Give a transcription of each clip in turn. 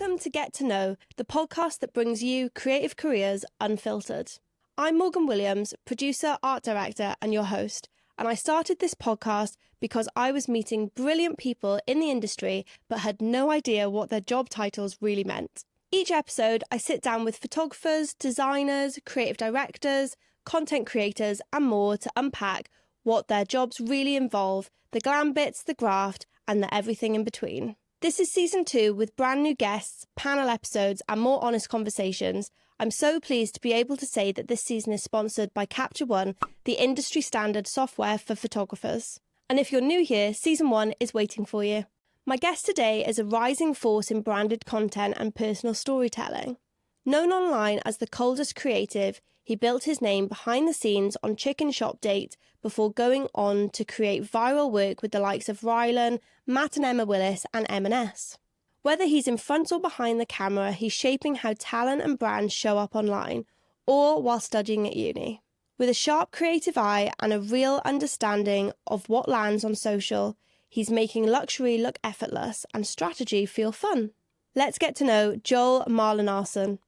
Welcome to Get to Know, the podcast that brings you creative careers unfiltered. I'm Morgan Williams, producer, art director, and your host. And I started this podcast because I was meeting brilliant people in the industry but had no idea what their job titles really meant. Each episode, I sit down with photographers, designers, creative directors, content creators, and more to unpack what their jobs really involve, the glam bits, the graft, and the everything in between. This is season 2 with brand new guests, panel episodes, and more honest conversations. I'm so pleased to be able to say that this season is sponsored by Capture One, the industry standard software for photographers. And if you're new here, season 1 is waiting for you. My guest today is a rising force in branded content and personal storytelling. Known online as the Coldest Creative, he built his name behind the scenes on Chicken Shop Date before going on to create viral work with the likes of Rylan, Matt and Emma Willis, and M&S. Whether he's in front or behind the camera, he's shaping how talent and brands show up online, or while studying at uni. With a sharp creative eye and a real understanding of what lands on social, he's making luxury look effortless and strategy feel fun. Let's get to know Joel Marlinarson.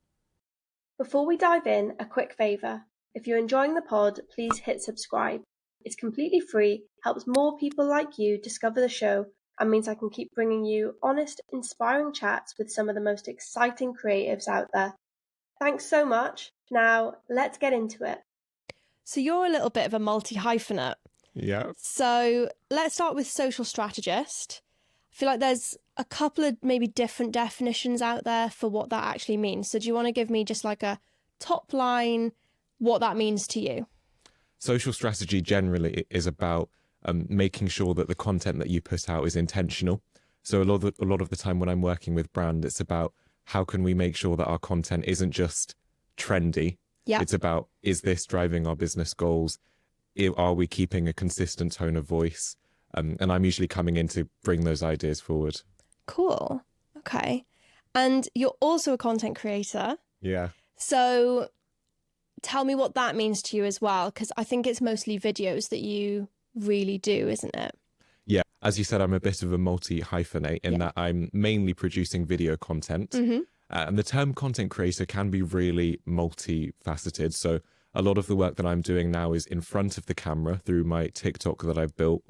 Before we dive in, a quick favour. If you're enjoying the pod, please hit subscribe. It's completely free, helps more people like you discover the show, and means I can keep bringing you honest, inspiring chats with some of the most exciting creatives out there. Thanks so much. Now, let's get into it. So you're a little bit of a multi-hyphenate. Yeah. So let's start with social strategist. I feel like there's a couple of maybe different definitions out there for what that actually means. So do you want to give me just like a top line, what that means to you? Social strategy generally is about making sure that the content that you put out is intentional. So a lot of the time when I'm working with brand, it's about how can we make sure that our content isn't just trendy. Yeah. It's about, is this driving our business goals? Are we keeping a consistent tone of voice? And I'm usually coming in to bring those ideas forward. Cool. Okay. And you're also a content creator. Yeah. So tell me what that means to you as well, because I think it's mostly videos that you really do, isn't it? Yeah. As you said, I'm a bit of a multi-hyphenate in that I'm mainly producing video content. Mm-hmm. And the term content creator can be really multifaceted. So a lot of the work that I'm doing now is in front of the camera through my TikTok that I've built,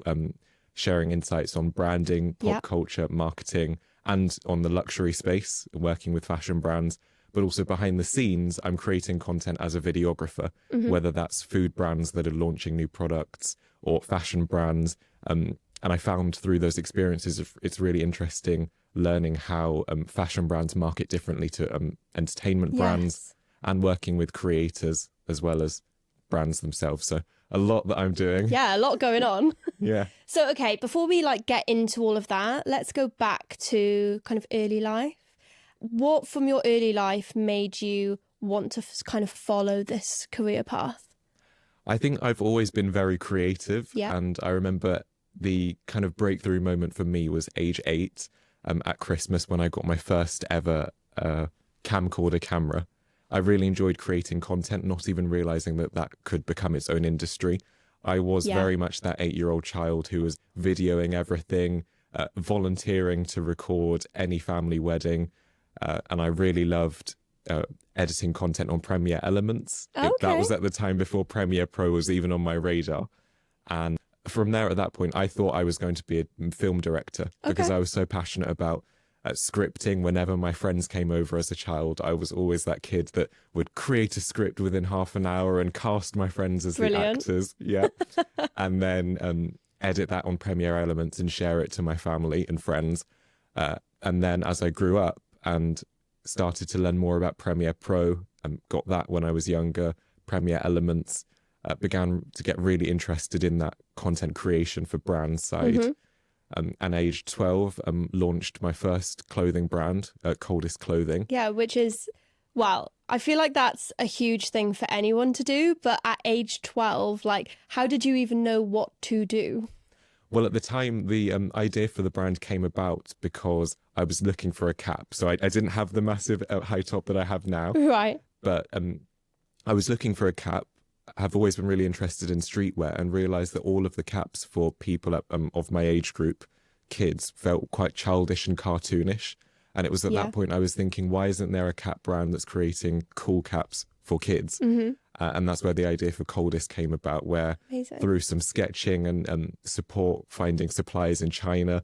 sharing insights on branding, pop culture, marketing, and on the luxury space, working with fashion brands. But also behind the scenes, I'm creating content as a videographer, whether that's food brands that are launching new products or fashion brands. And I found through those experiences, it's really interesting learning how fashion brands market differently to entertainment brands and working with creators as well as brands themselves. So a lot that I'm doing. Yeah, a lot going on. Yeah. So, okay, before we get into all of that, let's go back to kind of early life. What from your early life made you want to kind of follow this career path? I think I've always been very creative. Yeah. And I remember the kind of breakthrough moment for me was age 8 at Christmas when I got my first ever camcorder camera. I really enjoyed creating content, not even realizing that that could become its own industry. I was very much that 8-year-old child who was videoing everything, volunteering to record any family wedding. And I really loved editing content on Premiere Elements. That was at the time before Premiere Pro was even on my radar. And from there, at that point, I thought I was going to be a film director because I was so passionate about scripting. Whenever my friends came over as a child, I was always that kid that would create a script within half an hour and cast my friends as the actors. Yeah. And then edit that on Premiere Elements and share it to my family and friends. And then as I grew up and started to learn more about Premiere Pro, got that when I was younger, Premiere Elements, began to get really interested in that content creation for brand side. And age 12, launched my first clothing brand, Coldest Clothing. Yeah, which is, well, I feel like that's a huge thing for anyone to do. But at age 12, how did you even know what to do? Well, at the time, the idea for the brand came about because I was looking for a cap. So I didn't have the massive high top that I have now. Right. But I was looking for a cap. Have always been really interested in streetwear and realised that all of the caps for people of my age group, kids, felt quite childish and cartoonish. And it was at Yeah. that point I was thinking, why isn't there a cap brand that's creating cool caps for kids? And that's where the idea for Coldest came about, where Amazing. through some sketching and support, finding suppliers in China,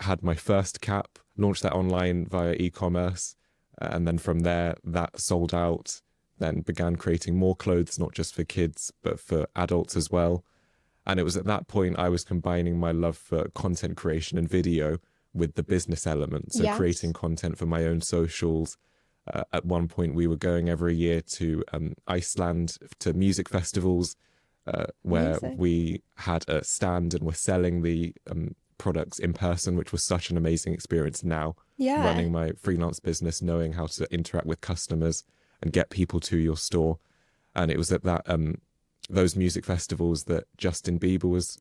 had my first cap, launched that online via e-commerce. And then from there, that sold out, then began creating more clothes, not just for kids, but for adults as well. And it was at that point I was combining my love for content creation and video with the business element. So Yes. creating content for my own socials. At one point, we were going every year to Iceland to music festivals, where Amazing. we had a stand and were selling the products in person, which was such an amazing experience now. Yeah. Running my freelance business, knowing how to interact with customers and get people to your store. And it was at that those music festivals that Justin Bieber was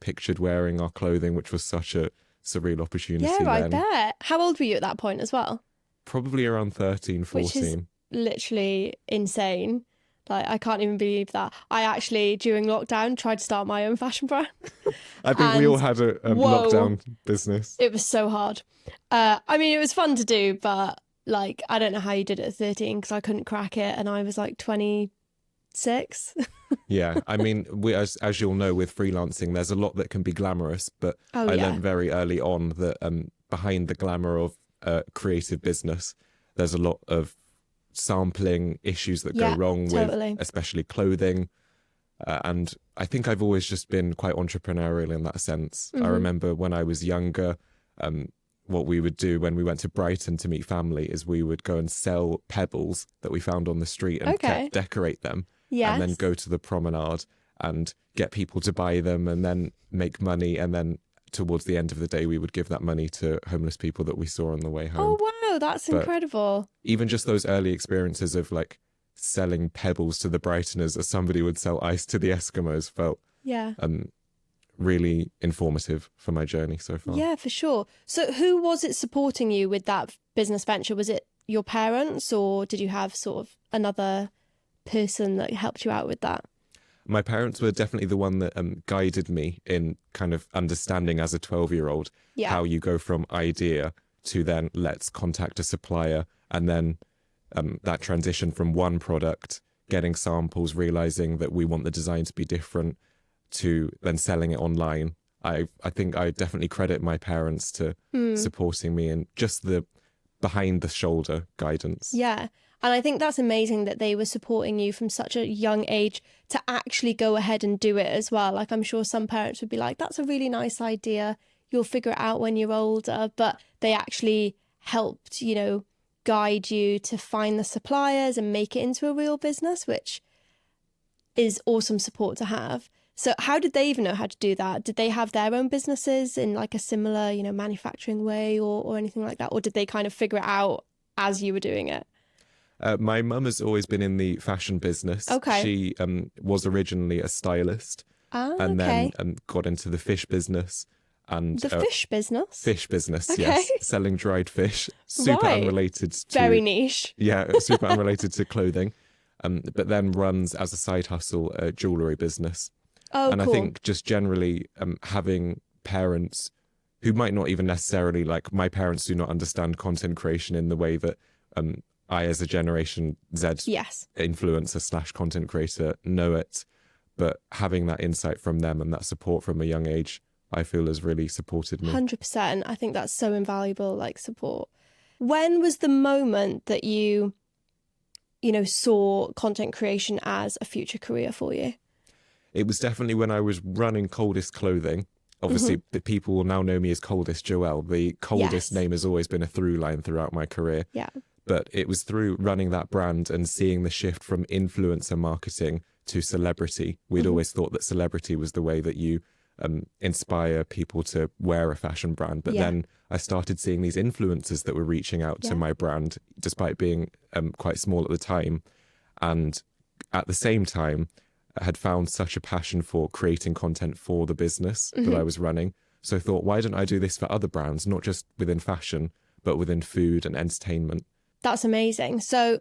pictured wearing our clothing, which was such a surreal opportunity. Yeah, I then. bet. How old were you at that point as well? Probably around 13, 14. Which is literally insane. Like, I can't even believe that. I actually, during lockdown, tried to start my own fashion brand. I think we all And had a whoa. lockdown business. It was so hard. I mean, it was fun to do, but like, I don't know how you did it at 13 because I couldn't crack it and I was like 26. Yeah, I mean, as you'll know, with freelancing, there's a lot that can be glamorous, but Oh, I yeah. learned very early on that behind the glamour of creative business, there's a lot of sampling issues that Yeah, go wrong totally. with especially clothing. And I think I've always just been quite entrepreneurial in that sense. I remember when I was younger, what we would do when we went to Brighton to meet family is we would go and sell pebbles that we found on the street and Okay. decorate them. Yes. And then go to the promenade and get people to buy them and then make money. And then towards the end of the day, we would give that money to homeless people that we saw on the way home. Oh, wow. That's But- incredible. Even just those early experiences of like selling pebbles to the Brightoners as somebody would sell ice to the Eskimos felt Yeah. really informative for my journey so far. Yeah, for sure. So who was it supporting you with that business venture? Was it your parents or did you have sort of another person that helped you out with that? My parents were definitely the one that guided me in kind of understanding as a 12-year-old Yeah. how you go from idea to then let's contact a supplier, and then that transition from one product, getting samples, realizing that we want the design to be different, to then selling it online. I think I definitely credit my parents to supporting me and just the behind the shoulder guidance. Yeah. And I think that's amazing that they were supporting you from such a young age to actually go ahead and do it as well. Like, I'm sure some parents would be like, that's a really nice idea. You'll figure it out when you're older. But they actually helped, you know, guide you to find the suppliers and make it into a real business, which is awesome support to have. So how did they even know how to do that? Did they have their own businesses in like a similar, you know, manufacturing way or anything like that? Or did they kind of figure it out as you were doing it? My mum has always been in the fashion business. Okay. She was originally a stylist Ah, and okay. then got into the fish business. And The fish business? fish business, Okay. yes. Selling dried fish. Super Right. unrelated to... Very niche. Yeah, super unrelated to clothing. But then runs as a side hustle a jewellery business. Oh, And cool. I think just generally having parents who might not even necessarily, like my parents do not understand content creation in the way that I, as a Generation Z Yes. influencer / content creator, know it. But having that insight from them and that support from a young age, I feel has really supported me. 100%. I think that's so invaluable, like support. When was the moment that you know, saw content creation as a future career for you? It was definitely when I was running Coldest Clothing. Obviously, the people will now know me as Coldest Joel. The Coldest Yes. name has always been a through line throughout my career. Yeah. But it was through running that brand and seeing the shift from influencer marketing to celebrity. We'd always thought that celebrity was the way that you inspire people to wear a fashion brand. But Yeah. then I started seeing these influencers that were reaching out Yeah. to my brand, despite being quite small at the time. And at the same time, I had found such a passion for creating content for the business that I was running. So I thought, why don't I do this for other brands, not just within fashion, but within food and entertainment? That's amazing. So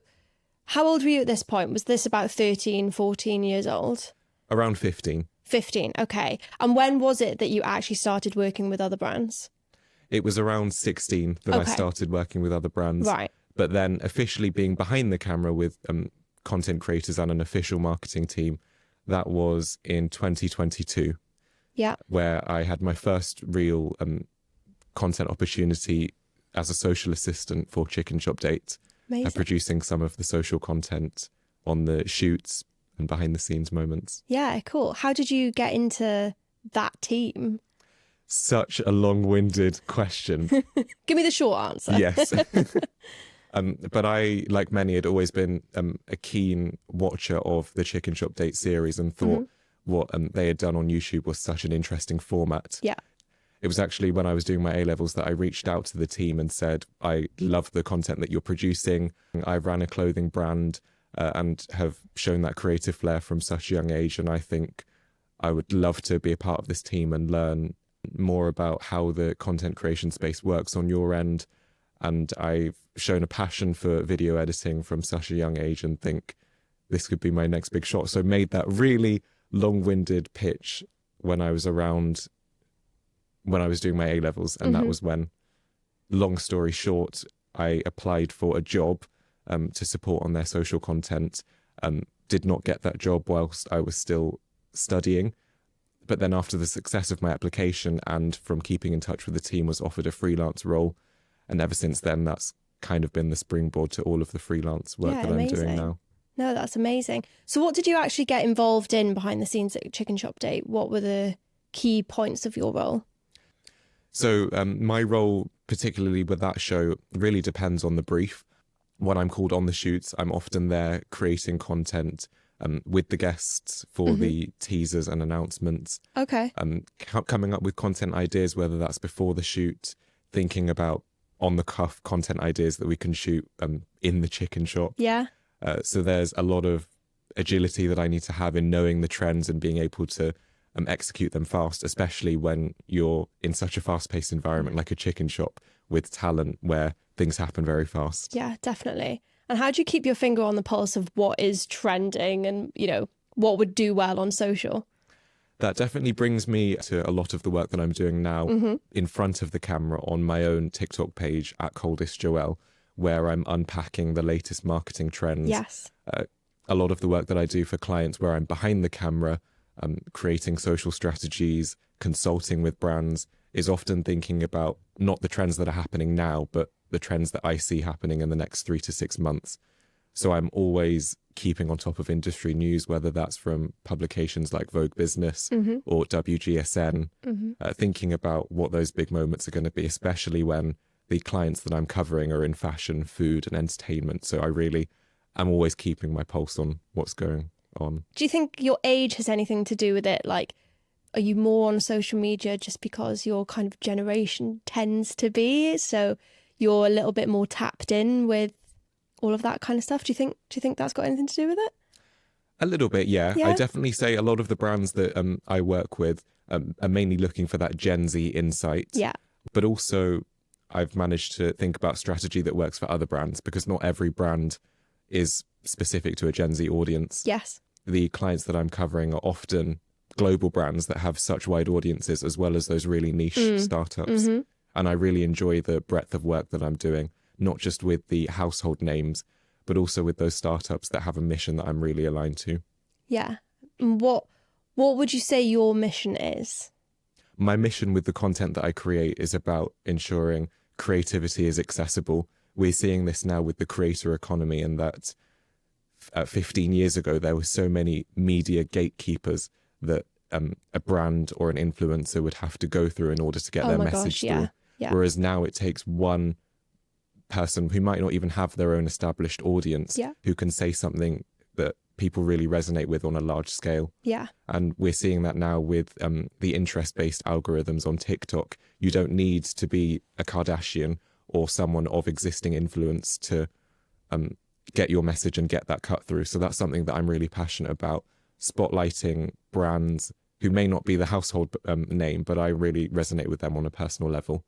how old were you at this point? Was this about 13, 14 years old? Around 15. 15, okay. And when was it that you actually started working with other brands? It was around 16 that I Okay. started working with other brands. Right. But then officially being behind the camera with content creators and an official marketing team, that was in 2022, Yeah. where I had my first real content opportunity as a social assistant for Chicken Shop Date, Amazing. producing some of the social content on the shoots and behind the scenes moments. Yeah, cool. How did you get into that team? Such a long-winded question. Give me the short answer. Yes. But I, like many, had always been a keen watcher of the Chicken Shop Date series and thought what they had done on YouTube was such an interesting format. Yeah. It was actually when I was doing my A-levels that I reached out to the team and said, I love the content that you're producing. I ran a clothing brand and have shown that creative flair from such a young age. And I think I would love to be a part of this team and learn more about how the content creation space works on your end. And I've shown a passion for video editing from such a young age and think this could be my next big shot. So made that really long-winded pitch when I was doing my A-levels. And that was when, long story short, I applied for a job to support on their social content. Did not get that job whilst I was still studying. But then after the success of my application and from keeping in touch with the team, was offered a freelance role. And ever since then, that's kind of been the springboard to all of the freelance work that I'm doing now. No, that's amazing. So what did you actually get involved in behind the scenes at Chicken Shop Date? What were the key points of your role? So my role, particularly with that show, really depends on the brief. When I'm called on the shoots, I'm often there creating content with the guests for the teasers and announcements. Okay. Coming up with content ideas, whether that's before the shoot, thinking about on-the-cuff content ideas that we can shoot in the chicken shop. Yeah. So there's a lot of agility that I need to have in knowing the trends and being able to execute them fast, especially when you're in such a fast-paced environment like a chicken shop with talent where things happen very fast. Yeah, definitely. And how do you keep your finger on the pulse of what is trending and, you know, what would do well on social? That definitely brings me to a lot of the work that I'm doing now in front of the camera on my own TikTok page at Coldest Joel, where I'm unpacking the latest marketing trends. Yes. A lot of the work that I do for clients where I'm behind the camera, creating social strategies, consulting with brands, is often thinking about not the trends that are happening now, but the trends that I see happening in the next 3 to 6 months. So I'm always keeping on top of industry news, whether that's from publications like Vogue Business or WGSN, thinking about what those big moments are going to be, especially when the clients that I'm covering are in fashion, food and entertainment. So I'm always keeping my pulse on what's going on. Do you think your age has anything to do with it? Like, are you more on social media just because your kind of generation tends to be? So you're a little bit more tapped in with all of that kind of stuff. Do you think that's got anything to do with it? A little bit, yeah. Yeah? I definitely say a lot of the brands that I work with are mainly looking for that Gen Z insight. Yeah. But also I've managed to think about strategy that works for other brands, because not every brand is specific to a Gen Z audience. Yes. The clients that I'm covering are often global brands that have such wide audiences, as well as those really niche startups. And I really enjoy the breadth of work that I'm doing, not just with the household names, but also with those startups that have a mission that I'm really aligned to. Yeah. And what would you say your mission is? My mission with the content that I create is about ensuring creativity is accessible. We're seeing this now with the creator economy, and that 15 years ago, there were so many media gatekeepers that a brand or an influencer would have to go through in order to get their message through. Yeah. Whereas now it takes one person who might not even have their own established audience who can say something that people really resonate with on a large scale. Yeah. And we're seeing that now with the interest-based algorithms on TikTok. You don't need to be a Kardashian or someone of existing influence to get your message and get that cut through. So that's something that I'm really passionate about, spotlighting brands who may not be the household name, but I really resonate with them on a personal level.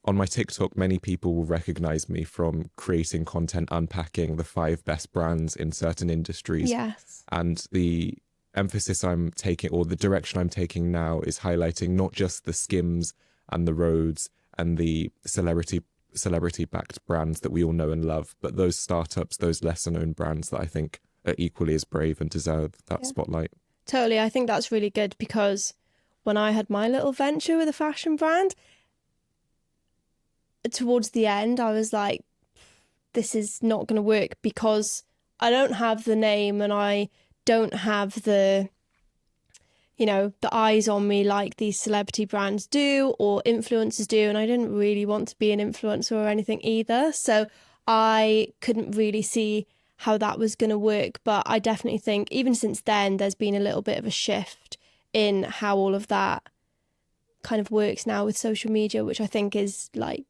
On my TikTok, many people will recognize me from creating content unpacking the 5 best brands in certain industries. Yes. And the emphasis I'm taking, or the direction I'm taking now, is highlighting not just the Skims and the Rhodes and the celebrity backed brands that we all know and love, but those startups, those lesser known brands that I think are equally as brave and deserve that spotlight. Totally. I think that's really good, because when I had my little venture with a fashion brand, towards the end, I was like, this is not going to work, because I don't have the name and I don't have the eyes on me like these celebrity brands do or influencers do. And I didn't really want to be an influencer or anything either. So I couldn't really see how that was going to work. But I definitely think even since then, there's been a little bit of a shift in how all of that kind of works now with social media, which I think is like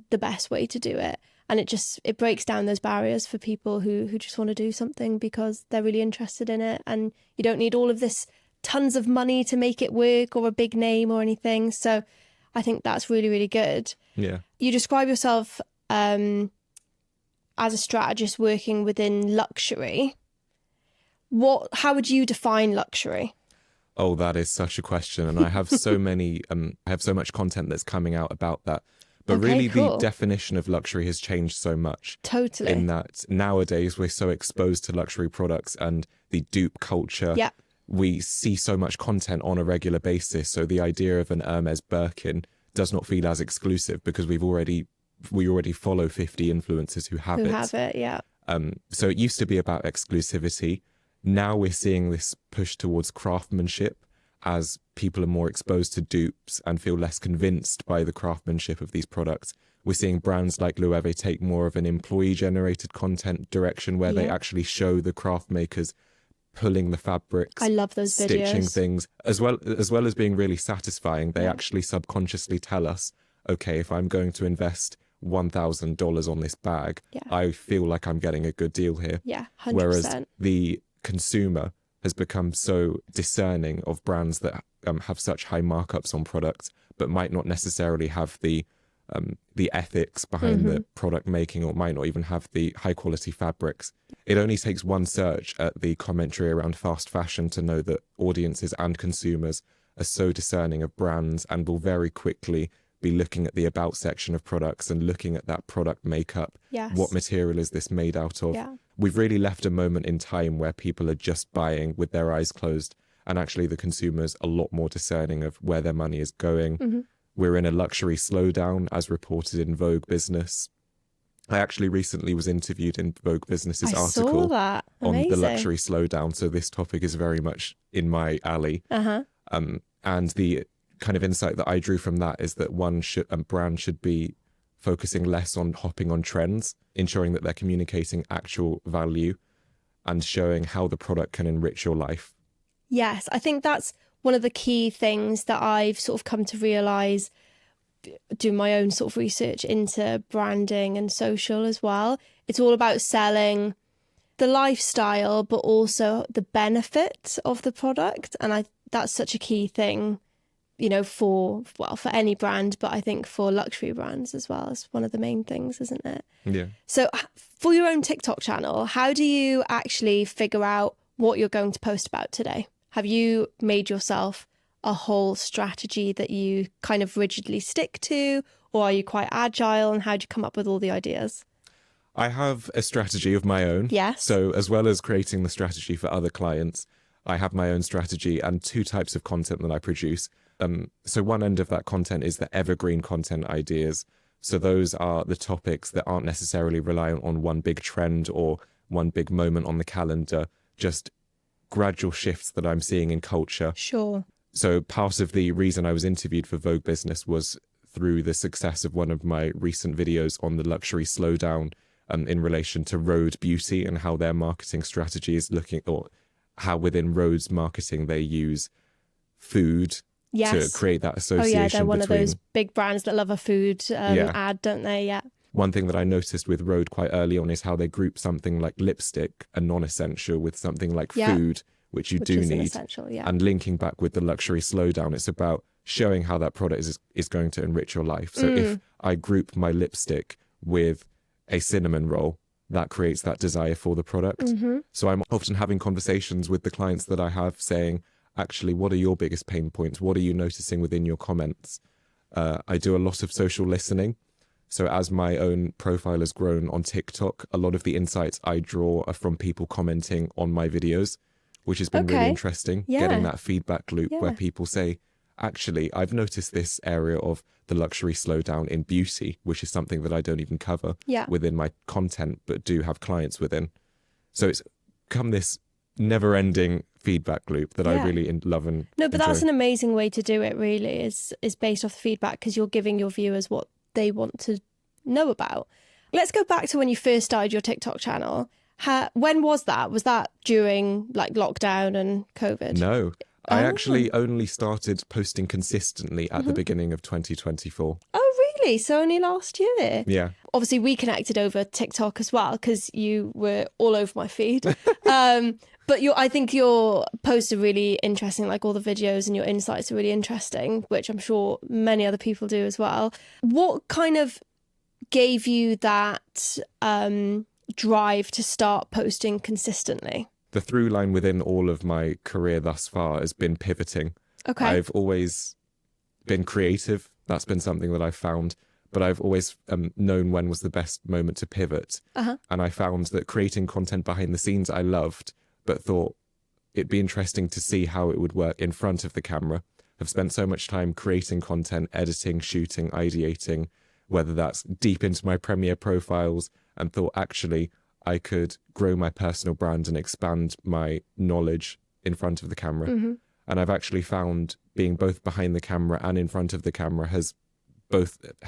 the best way to do it. And it breaks down those barriers for people who just want to do something because they're really interested in it. And you don't need all of this tons of money to make it work or a big name or anything. So I think that's really, really good. Yeah. You describe yourself as a strategist working within luxury. How would you define luxury? Oh, that is such a question. And I have so much content that's coming out about that. But really, the definition of luxury has changed so much. Totally. In that nowadays we're so exposed to luxury products and the dupe culture. Yeah. We see so much content on a regular basis. So the idea of an Hermes Birkin does not feel as exclusive because we already follow 50 influencers who have it. Yeah. So it used to be about exclusivity. Now we're seeing this push towards craftsmanship as people are more exposed to dupes and feel less convinced by the craftsmanship of these products. We're seeing brands like Loewe take more of an employee-generated content direction where they actually show the craft makers pulling the fabrics. I love those videos. Stitching things, as well as being really satisfying. They actually subconsciously tell us, okay, if I'm going to invest $1,000 on this bag, I feel like I'm getting a good deal here. Yeah, 100%. Whereas the consumer has become so discerning of brands that have such high markups on products, but might not necessarily have the ethics behind the product making, or might not even have the high quality fabrics. It only takes one search at the commentary around fast fashion to know that audiences and consumers are so discerning of brands and will very quickly be looking at the about section of products and looking at that product makeup. Yes. What material is this made out of? Yeah. We've really left a moment in time where people are just buying with their eyes closed, and actually the consumer's a lot more discerning of where their money is going. We're in a luxury slowdown, as reported in Vogue Business. I actually recently was interviewed in Vogue Business's article on the luxury slowdown, so this topic is very much in my alley. And the kind of insight that I drew from that is that a brand should be focusing less on hopping on trends, ensuring that they're communicating actual value and showing how the product can enrich your life. Yes, I think that's one of the key things that I've sort of come to realise doing my own sort of research into branding and social as well. It's all about selling the lifestyle, but also the benefit of the product. And that's such a key thing, for any brand, but I think for luxury brands as well, is one of the main things, isn't it? Yeah. So for your own TikTok channel, how do you actually figure out what you're going to post about today? Have you made yourself a whole strategy that you kind of rigidly stick to, or are you quite agile, and how do you come up with all the ideas? I have a strategy of my own. Yes. So as well as creating the strategy for other clients, I have my own strategy and two types of content that I produce. So one end of that content is the evergreen content ideas. So those are the topics that aren't necessarily reliant on one big trend or one big moment on the calendar, just gradual shifts that I'm seeing in culture. Sure. So part of the reason I was interviewed for Vogue Business was through the success of one of my recent videos on the luxury slowdown in relation to Rhode Beauty and how their marketing strategy is looking, or how within Rhode's marketing they use food to create that association. Oh yeah, they're one of those big brands that love a food ad, don't they? Yeah. One thing that I noticed with Rhode quite early on is how they group something like lipstick, a non-essential, with something like food, which you do need. And linking back with the luxury slowdown, it's about showing how that product is going to enrich your life. So if I group my lipstick with a cinnamon roll, that creates that desire for the product. So I'm often having conversations with the clients that I have saying, actually, what are your biggest pain points? What are you noticing within your comments? I do a lot of social listening. So as my own profile has grown on TikTok, a lot of the insights I draw are from people commenting on my videos, which has been really interesting. Yeah. Getting that feedback loop where people say, actually, I've noticed this area of the luxury slowdown in beauty, which is something that I don't even cover within my content, but do have clients within. So it's come this never-ending feedback loop that I really love and No, but enjoy. that's an amazing way to do it, really, is based off the feedback, because you're giving your viewers what they want to know about. Let's go back to when you first started your TikTok channel. When was that? Was that during like lockdown and COVID? No, I actually only started posting consistently at the beginning of 2024. Oh, really? So only last year? Yeah. Obviously, we connected over TikTok as well, because you were all over my feed. But I think your posts are really interesting, like all the videos and your insights are really interesting, which I'm sure many other people do as well. What kind of gave you that drive to start posting consistently? The through line within all of my career thus far has been pivoting. Okay. I've always been creative. That's been something that I've found. But I've always known when was the best moment to pivot. And I found that creating content behind the scenes I loved, but thought it'd be interesting to see how it would work in front of the camera. I've spent so much time creating content, editing, shooting, ideating, whether that's deep into my Premiere profiles, and thought actually I could grow my personal brand and expand my knowledge in front of the camera. And I've actually found being both behind the camera and in front of the camera has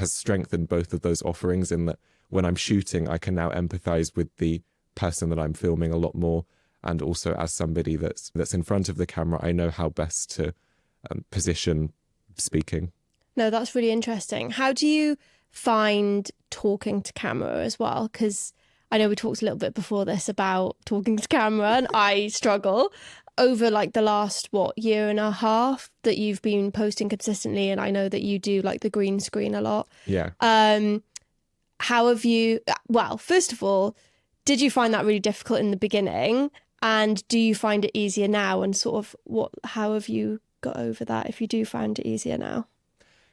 strengthened both of those offerings, in that when I'm shooting, I can now empathize with the person that I'm filming a lot more. And also as somebody that's in front of the camera, I know how best to position speaking. No, that's really interesting. How do you find talking to camera as well? Because I know we talked a little bit before this about talking to camera, and I struggle. Over like the last, year and a half that you've been posting consistently, and I know that you do like the green screen a lot. Yeah. How have you, well, first of all, did you find that really difficult in the beginning? And do you find it easier now? And sort of how have you got over that, if you do find it easier now?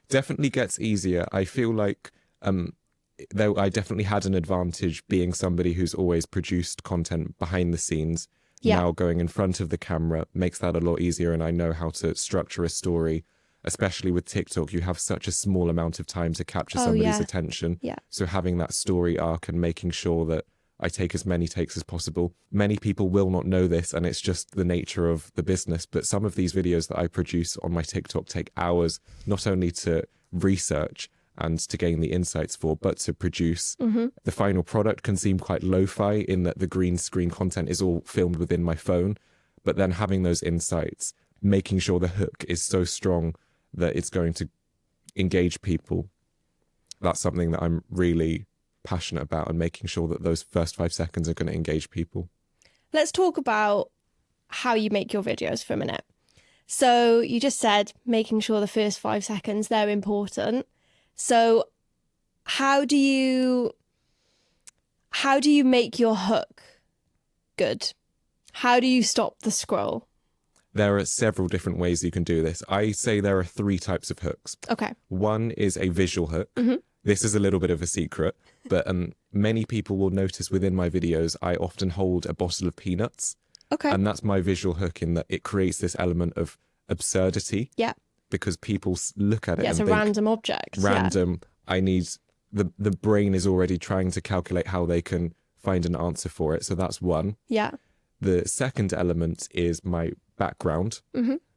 Definitely gets easier. I feel like though I definitely had an advantage being somebody who's always produced content behind the scenes. Now going in front of the camera makes that a lot easier, and I know how to structure a story. Especially with TikTok, you have such a small amount of time to capture somebody's attention. So having that story arc and making sure that I take as many takes as possible. Many people will not know this, and it's just the nature of the business, but some of these videos that I produce on my TikTok take hours, not only to research and to gain the insights for, but to produce. The final product can seem quite lo-fi in that the green screen content is all filmed within my phone, but then having those insights, making sure the hook is so strong that it's going to engage people. That's something that I'm really passionate about, and making sure that those first 5 seconds are going to engage people. Let's talk about how you make your videos for a minute. So you just said making sure the first 5 seconds, they're important. So how do you make your hook good? How do you stop the scroll? There are several different ways you can do this. I say there are 3 types of hooks. Okay. One is a visual hook. This is a little bit of a secret, but many people will notice within my videos, I often hold a bottle of peanuts. Okay. And that's my visual hook, in that it creates this element of absurdity. Yeah. Because people look at it and it's a think, random object. Random. I need, the brain is already trying to calculate how they can find an answer for it. So that's one. Yeah. The second element is my background.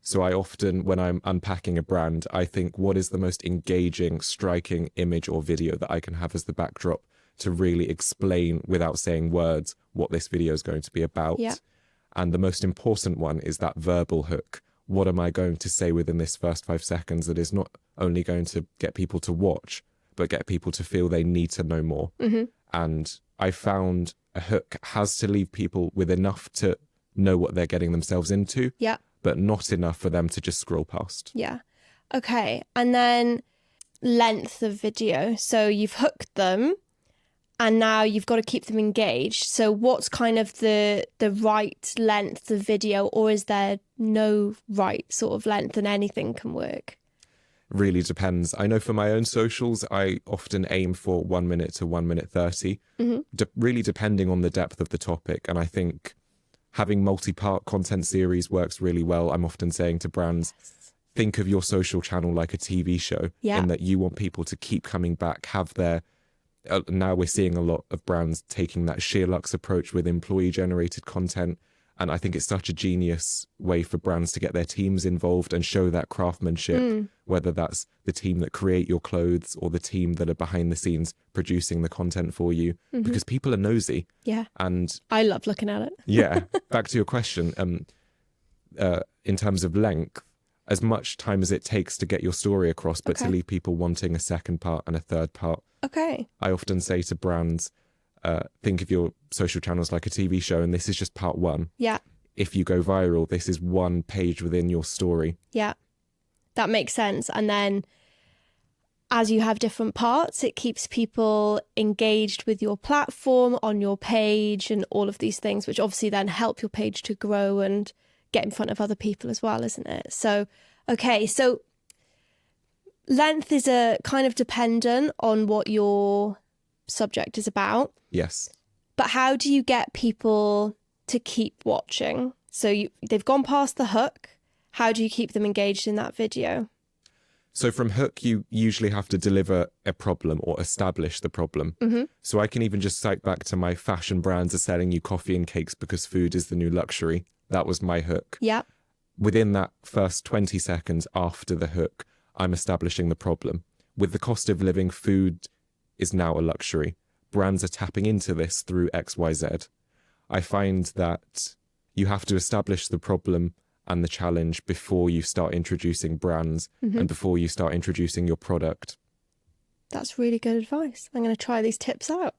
So I often, when I'm unpacking a brand, I think, what is the most engaging, striking image or video that I can have as the backdrop to really explain without saying words what this video is going to be about. Yeah. And the most important one is that verbal hook. What am I going to say within this first 5 seconds that is not only going to get people to watch, but get people to feel they need to know more? And I found a hook has to leave people with enough to know what they're getting themselves into. Yeah. But not enough for them to just scroll past. Yeah. Okay. And then length of video. So you've hooked them and now you've got to keep them engaged. So what's kind of the right length of video, or is there no right sort of length and anything can work? really depends. I know for my own socials, I often aim for 1 minute to 1 minute 30, really depending on the depth of the topic. And I think having multi-part content series works really well. I'm often saying to brands, think of your social channel like a TV show, in that you want people to keep coming back, have their... now we're seeing a lot of brands taking that sheer luxe approach with employee-generated content. And I think it's such a genius way for brands to get their teams involved and show that craftsmanship, whether that's the team that create your clothes or the team that are behind the scenes producing the content for you, because people are nosy. Yeah. And I love looking at it. yeah, back to your question, in terms of length, as much time as it takes to get your story across, but to leave people wanting a second part and a third part. Okay. I often say to brands, think of your social channels like a TV show, and this is just part one. Yeah. If you go viral, this is one page within your story. Yeah, that makes sense. And then as you have different parts, it keeps people engaged with your platform, on your page, and all of these things, which obviously then help your page to grow and get in front of other people as well, isn't it? So, okay, so length is a kind of dependent on what your subject is about. Yes. But how do you get people to keep watching? So they've gone past the hook. How do you keep them engaged in that video? So from hook, you usually have to deliver a problem or establish the problem. So I can even just cite back to my fashion brands are selling you coffee and cakes because food is the new luxury. That was my hook. Yeah. Within that first 20 seconds after the hook, I'm establishing the problem. With the cost of living, food is now a luxury. Brands are tapping into this through XYZ. I find that you have to establish the problem and the challenge before you start introducing brands and before you start introducing your product. That's really good advice. I'm going to try these tips out.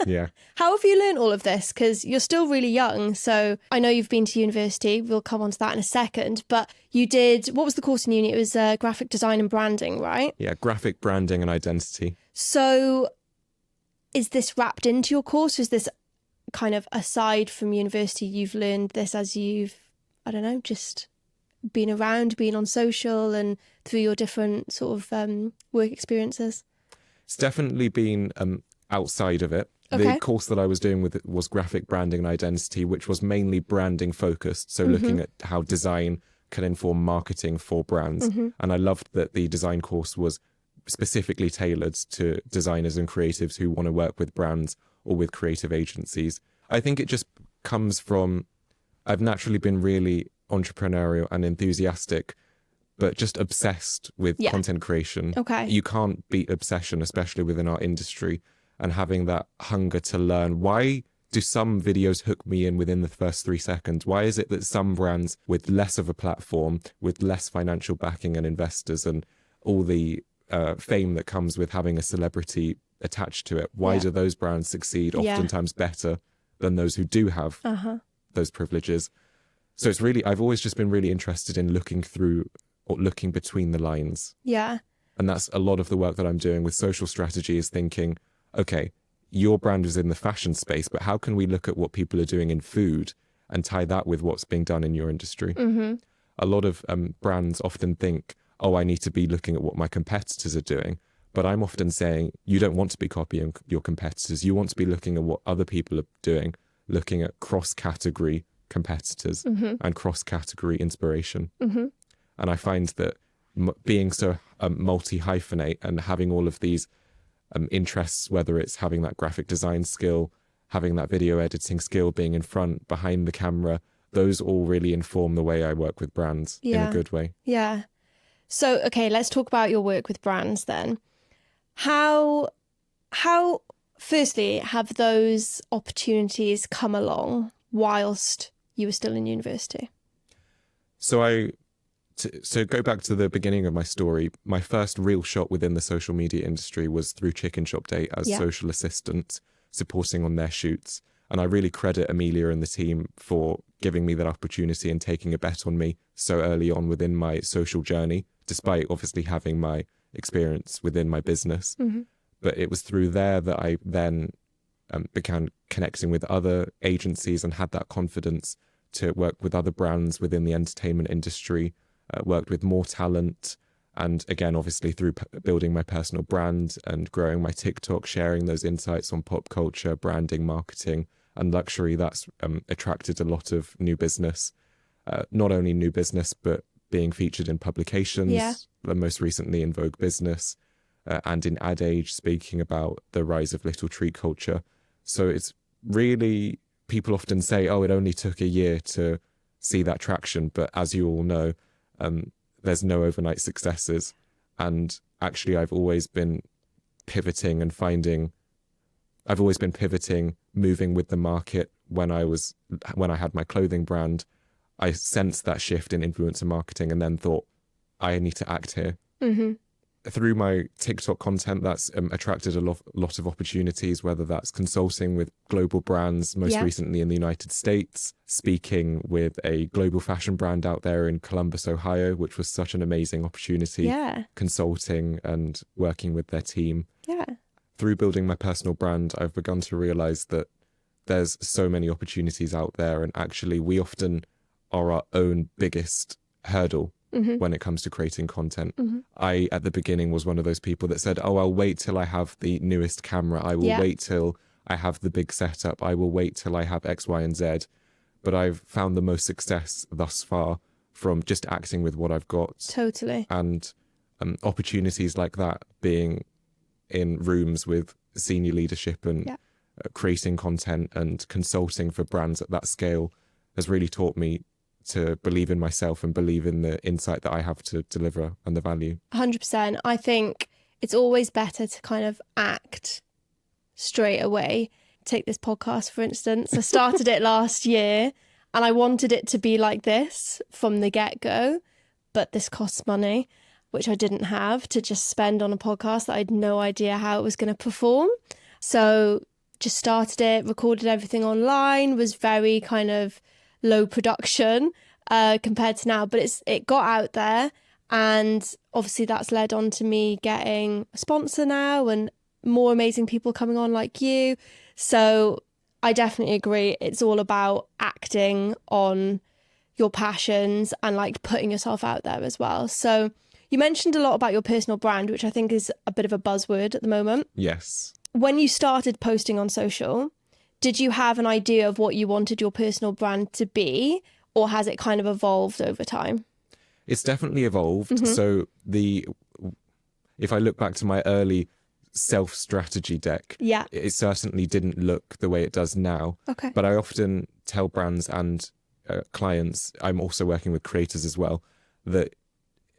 Yeah. How have you learned all of this? Because you're still really young. So I know you've been to university. We'll come on to that in a second. But you did, what was the course in uni? It was graphic design and branding, right? Yeah, graphic branding and identity. So is this wrapped into your course? Or is this kind of aside from university, you've learned this as you've, I don't know, just been around, been on social and through your different sort of work experiences? It's definitely been outside of it. Okay. The course that I was doing with it was graphic branding and identity, which was mainly branding focused. So looking at how design can inform marketing for brands. And I loved that the design course was specifically tailored to designers and creatives who want to work with brands or with creative agencies. I think it just comes from, I've naturally been really entrepreneurial and enthusiastic, but just obsessed with content creation. Okay. You can't beat obsession, especially within our industry, and having that hunger to learn. Why do some videos hook me in within the first 3 seconds? Why is it that some brands with less of a platform, with less financial backing and investors and all the fame that comes with having a celebrity attached to it, why do those brands succeed oftentimes better than those who do have those privileges? So it's really, I've always just been really interested in looking through or looking between the lines. Yeah. And that's a lot of the work that I'm doing with social strategy, is thinking, okay, your brand is in the fashion space, but how can we look at what people are doing in food and tie that with what's being done in your industry? A lot of brands often think, oh, I need to be looking at what my competitors are doing. But I'm often saying, you don't want to be copying your competitors. You want to be looking at what other people are doing, looking at cross-category competitors and cross-category inspiration. And I find that being so multi-hyphenate and having all of these interests, whether it's having that graphic design skill, having that video editing skill, being in front, behind the camera, those all really inform the way I work with brands in a good way. Yeah. So, okay, let's talk about your work with brands then. How firstly, have those opportunities come along whilst you were still in university? So so go back to the beginning of my story. My first real shot within the social media industry was through Chicken Shop Day as social assistant, supporting on their shoots. And I really credit Amelia and the team for giving me that opportunity and taking a bet on me so early on within my social journey, despite obviously having my experience within my business. But it was through there that I then began connecting with other agencies and had that confidence to work with other brands within the entertainment industry, worked with more talent, And again, obviously through building my personal brand and growing my TikTok, sharing those insights on pop culture, branding, marketing, and luxury, that's attracted a lot of new business. Not only new business, but being featured in publications, most recently in Vogue Business, and in Ad Age, speaking about the rise of little treat culture. So it's really, people often say, oh, it only took a year to see that traction. But as you all know, there's no overnight successes. And actually, I've always been pivoting, moving with the market. When I had my clothing brand, I sensed that shift in influencer marketing and then thought, I need to act here. Mm-hmm. Through my TikTok content, that's attracted a lot of opportunities, whether that's consulting with global brands, most recently in the United States, speaking with a global fashion brand out there in Columbus, Ohio, which was such an amazing opportunity, consulting and working with their team. Through building my personal brand, I've begun to realize that there's so many opportunities out there, and actually we often are our own biggest hurdle when it comes to creating content. I, at the beginning, was one of those people that said, oh, I'll wait till I have the newest camera. I will wait till I have the big setup. I will wait till I have X, Y, and Z. But I've found the most success thus far from just acting with what I've got. Totally. And opportunities like that, being in rooms with senior leadership and creating content and consulting for brands at that scale, has really taught me to believe in myself and believe in the insight that I have to deliver and the value. 100%. I think it's always better to kind of act straight away. Take this podcast, for instance. I started it last year and I wanted it to be like this from the get-go, but this costs money, which I didn't have to just spend on a podcast that I had no idea how it was going to perform. So just started it, recorded everything online, was very kind of low production compared to now, but it got out there, and obviously that's led on to me getting a sponsor now and more amazing people coming on like you. So I definitely agree, it's all about acting on your passions and like putting yourself out there as well. So you mentioned a lot about your personal brand, which I think is a bit of a buzzword at the moment. Yes. When you started posting on social, did you have an idea of what you wanted your personal brand to be, or has it kind of evolved over time? It's definitely evolved. So if I look back to my early self-strategy deck, it certainly didn't look the way it does now. Okay. But I often tell brands and clients, I'm also working with creators as well, that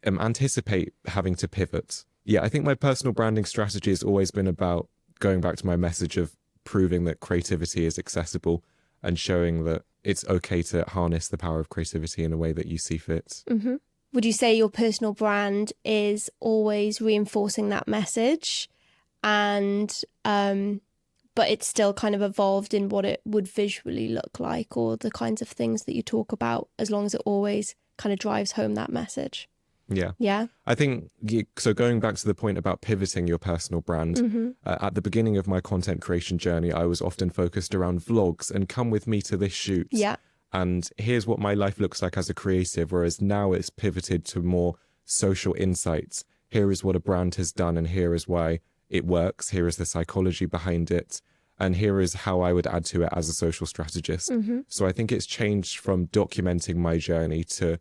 anticipate having to pivot. Yeah, I think my personal branding strategy has always been about going back to my message of proving that creativity is accessible and showing that it's okay to harness the power of creativity in a way that you see fit. Would you say your personal brand is always reinforcing that message, and but it's still kind of evolved in what it would visually look like, or the kinds of things that you talk about, as long as it always kind of drives home that message? Yeah. I think, so going back to the point about pivoting your personal brand, at the beginning of my content creation journey, I was often focused around vlogs and come with me to this shoot. And here's what my life looks like as a creative, whereas now it's pivoted to more social insights. Here is what a brand has done and here is why it works. Here is the psychology behind it. And here is how I would add to it as a social strategist. So I think it's changed from documenting my journey to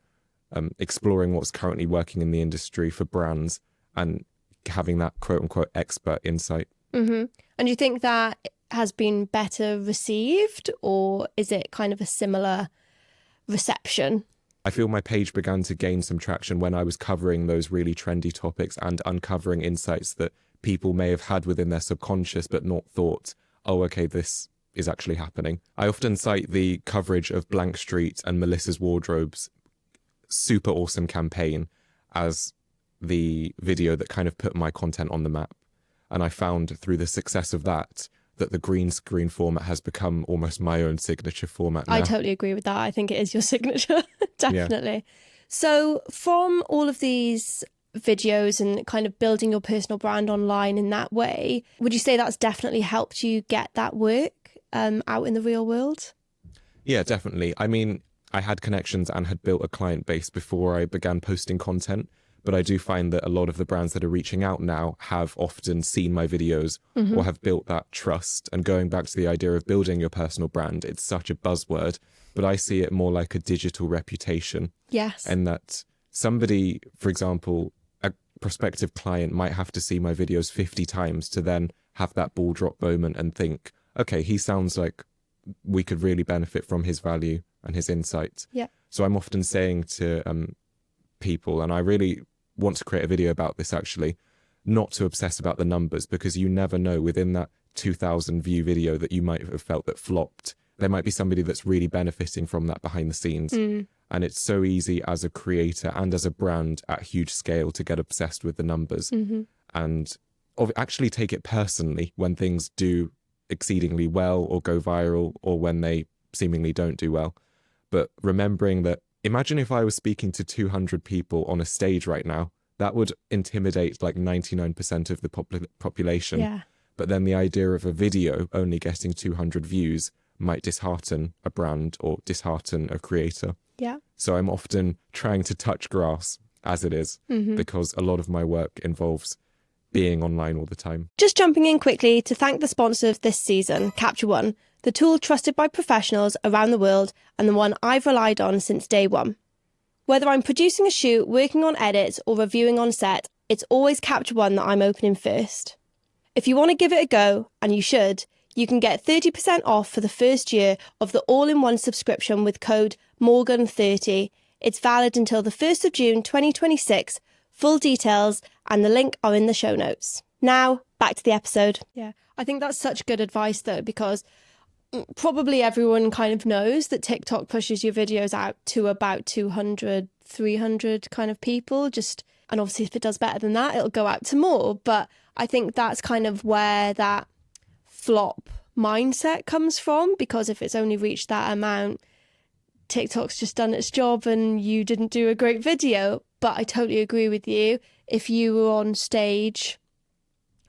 exploring what's currently working in the industry for brands and having that quote unquote expert insight. And do you think that has been better received, or is it kind of a similar reception? I feel my page began to gain some traction when I was covering those really trendy topics and uncovering insights that people may have had within their subconscious but not thought, oh, okay, this is actually happening. I often cite the coverage of Blank Street and Melissa's Wardrobe's super awesome campaign as the video that kind of put my content on the map. And I found through the success of that the green screen format has become almost my own signature format now. I totally agree with that. I think it is your signature. Definitely. So from all of these videos and kind of building your personal brand online in that way, would you say that's definitely helped you get that work out in the real world? Yeah, definitely. I mean, I had connections and had built a client base before I began posting content, But I do find that a lot of the brands that are reaching out now have often seen my videos or have built that trust. And going back to the idea of building your personal brand, it's such a buzzword, but I see it more like a digital reputation. Yes. And that somebody, for example, a prospective client might have to see my videos 50 times to then have that ball drop moment and think, okay, he sounds like we could really benefit from his value and his insights. Yeah. So I'm often saying to people, and I really want to create a video about this actually, not to obsess about the numbers, because you never know within that 2,000 view video that you might have felt that flopped, there might be somebody that's really benefiting from that behind the scenes. And it's so easy as a creator and as a brand at huge scale to get obsessed with the numbers and actually take it personally when things do exceedingly well or go viral, or when they seemingly don't do well. But remembering that, imagine if I was speaking to 200 people on a stage right now, that would intimidate like 99% of the population. Yeah. But then the idea of a video only getting 200 views might dishearten a brand or dishearten a creator. Yeah. So I'm often trying to touch grass as it is, because a lot of my work involves being online all the time. Just jumping in quickly to thank the sponsor of this season, Capture One, the tool trusted by professionals around the world and the one I've relied on since day one. Whether I'm producing a shoot, working on edits or reviewing on set, it's always Capture One that I'm opening first. If you want to give it a go, and you should, you can get 30% off for the first year of the all-in-one subscription with code Morgan30. It's valid until the 1st of June 2026. Full details and the link are in the show notes. Now, back to the episode. Yeah, I think that's such good advice though, because probably everyone kind of knows that TikTok pushes your videos out to about 200, 300 kind of people. And obviously if it does better than that, it'll go out to more. But I think that's kind of where that flop mindset comes from, because if it's only reached that amount, TikTok's just done its job and you didn't do a great video. But I totally agree with you. If you were on stage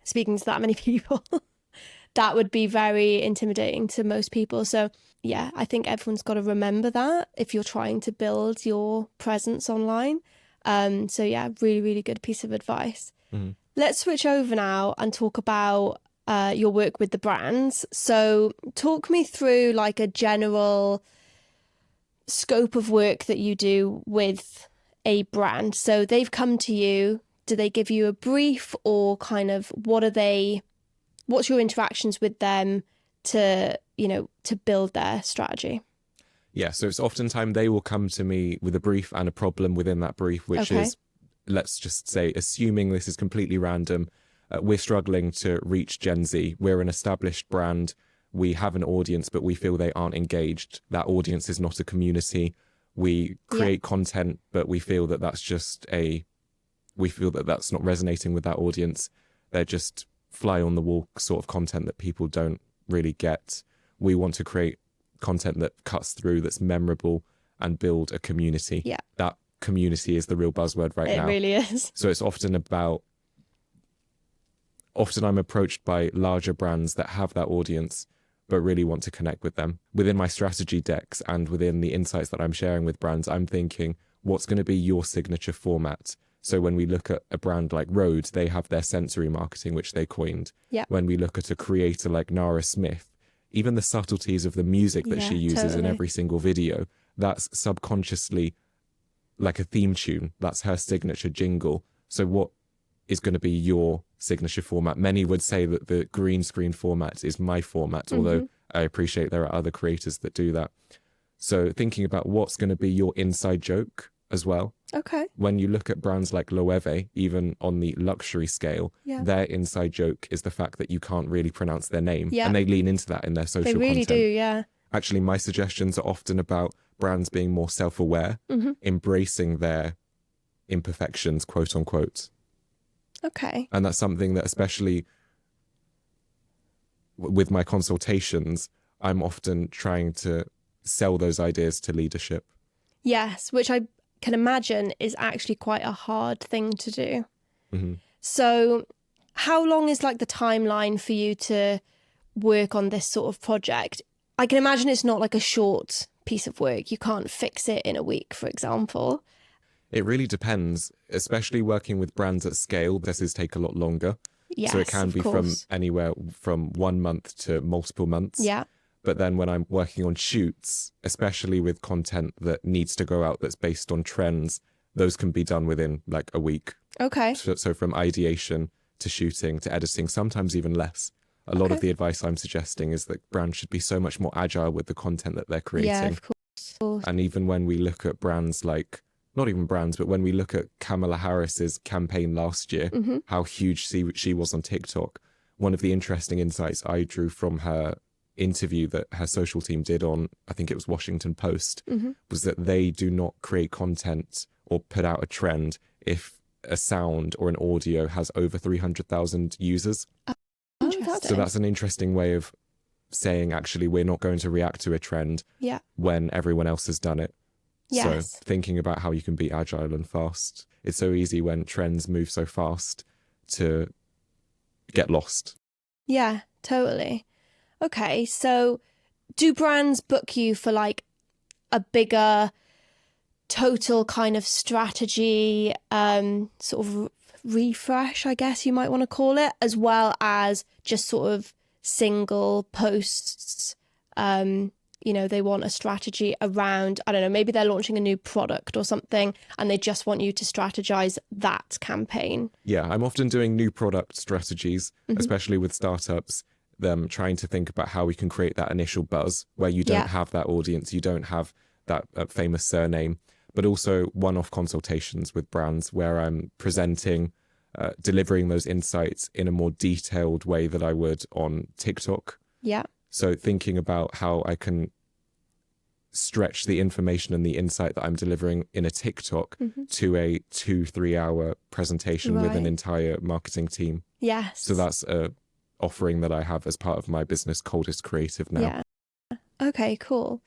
speaking to that many people, that would be very intimidating to most people. So yeah, I think everyone's got to remember that if you're trying to build your presence online. So yeah, really, really good piece of advice. Let's switch over now and talk about your work with the brands. So talk me through like a general scope of work that you do with a brand. So they've come to you, do they give you a brief, or kind of what's your interactions with them to build their strategy? Yeah, so it's oftentimes they will come to me with a brief and a problem within that brief, which is, let's just say, assuming this is completely random, we're struggling to reach Gen Z. We're an established brand. We have an audience, but we feel they aren't engaged. That audience is not a community. We create content, but we feel that that's not resonating with that audience. They're just fly on the wall sort of content that people don't really get. We want to create content that cuts through, that's memorable, and build a community. Yeah. That community is the real buzzword right now. It really is. So it's often I'm approached by larger brands that have that audience, but really want to connect with them. Within my strategy decks and within the insights that I'm sharing with brands, I'm thinking, what's going to be your signature format? So when we look at a brand like Rode, they have their sensory marketing, which they coined. Yeah. When we look at a creator like Nara Smith, even the subtleties of the music that she uses in every single video, that's subconsciously like a theme tune. That's her signature jingle. So what is going to be your signature format? Many would say that the green screen format is my format, although I appreciate there are other creators that do that. So thinking about what's going to be your inside joke as well. Okay. When you look at brands like Loewe, even on the luxury scale, their inside joke is the fact that you can't really pronounce their name. Yeah. And they lean into that in their social content. They really do, yeah. Actually, my suggestions are often about brands being more self-aware, embracing their imperfections, quote unquote. Okay. And that's something that, especially with my consultations, I'm often trying to sell those ideas to leadership. Yes, which I can imagine is actually quite a hard thing to do. So how long is like the timeline for you to work on this sort of project? I can imagine it's not like a short piece of work. You can't fix it in a week, for example. It really depends, especially working with brands at scale. Processes take a lot longer. Yes, so it can of be from course. anywhere from 1 month to multiple months. Yeah. But then when I'm working on shoots, especially with content that needs to go out that's based on trends, those can be done within like a week. Okay. So from ideation to shooting to editing, sometimes even less. A lot of the advice I'm suggesting is that brands should be so much more agile with the content that they're creating. Yeah, of course. And even when we look at brands like, not even brands, but when we look at Kamala Harris's campaign last year, how huge she was on TikTok, one of the interesting insights I drew from her interview that her social team did on, I think it was Washington Post, was that they do not create content or put out a trend if a sound or an audio has over 300,000 users. Interesting. So that's an interesting way of saying, actually, we're not going to react to a trend when everyone else has done it. Yes. So thinking about how you can be agile and fast. It's so easy when trends move so fast to get lost. Yeah, totally. Okay, so do brands book you for like a bigger total kind of strategy, sort of refresh, I guess you might want to call it, as well as just sort of single posts? You know, they want a strategy around, I don't know, maybe they're launching a new product or something and they just want you to strategize that campaign. Yeah, I'm often doing new product strategies, especially with startups, them trying to think about how we can create that initial buzz where you don't have that audience, you don't have that famous surname, but also one-off consultations with brands where I'm presenting, delivering those insights in a more detailed way that I would on TikTok. Yeah. So thinking about how I can stretch the information and the insight that I'm delivering in a TikTok to a 2-3 hour presentation with an entire marketing team. Yes. So that's a offering that I have as part of my business, Coldest Creative now. Yeah. Okay, cool.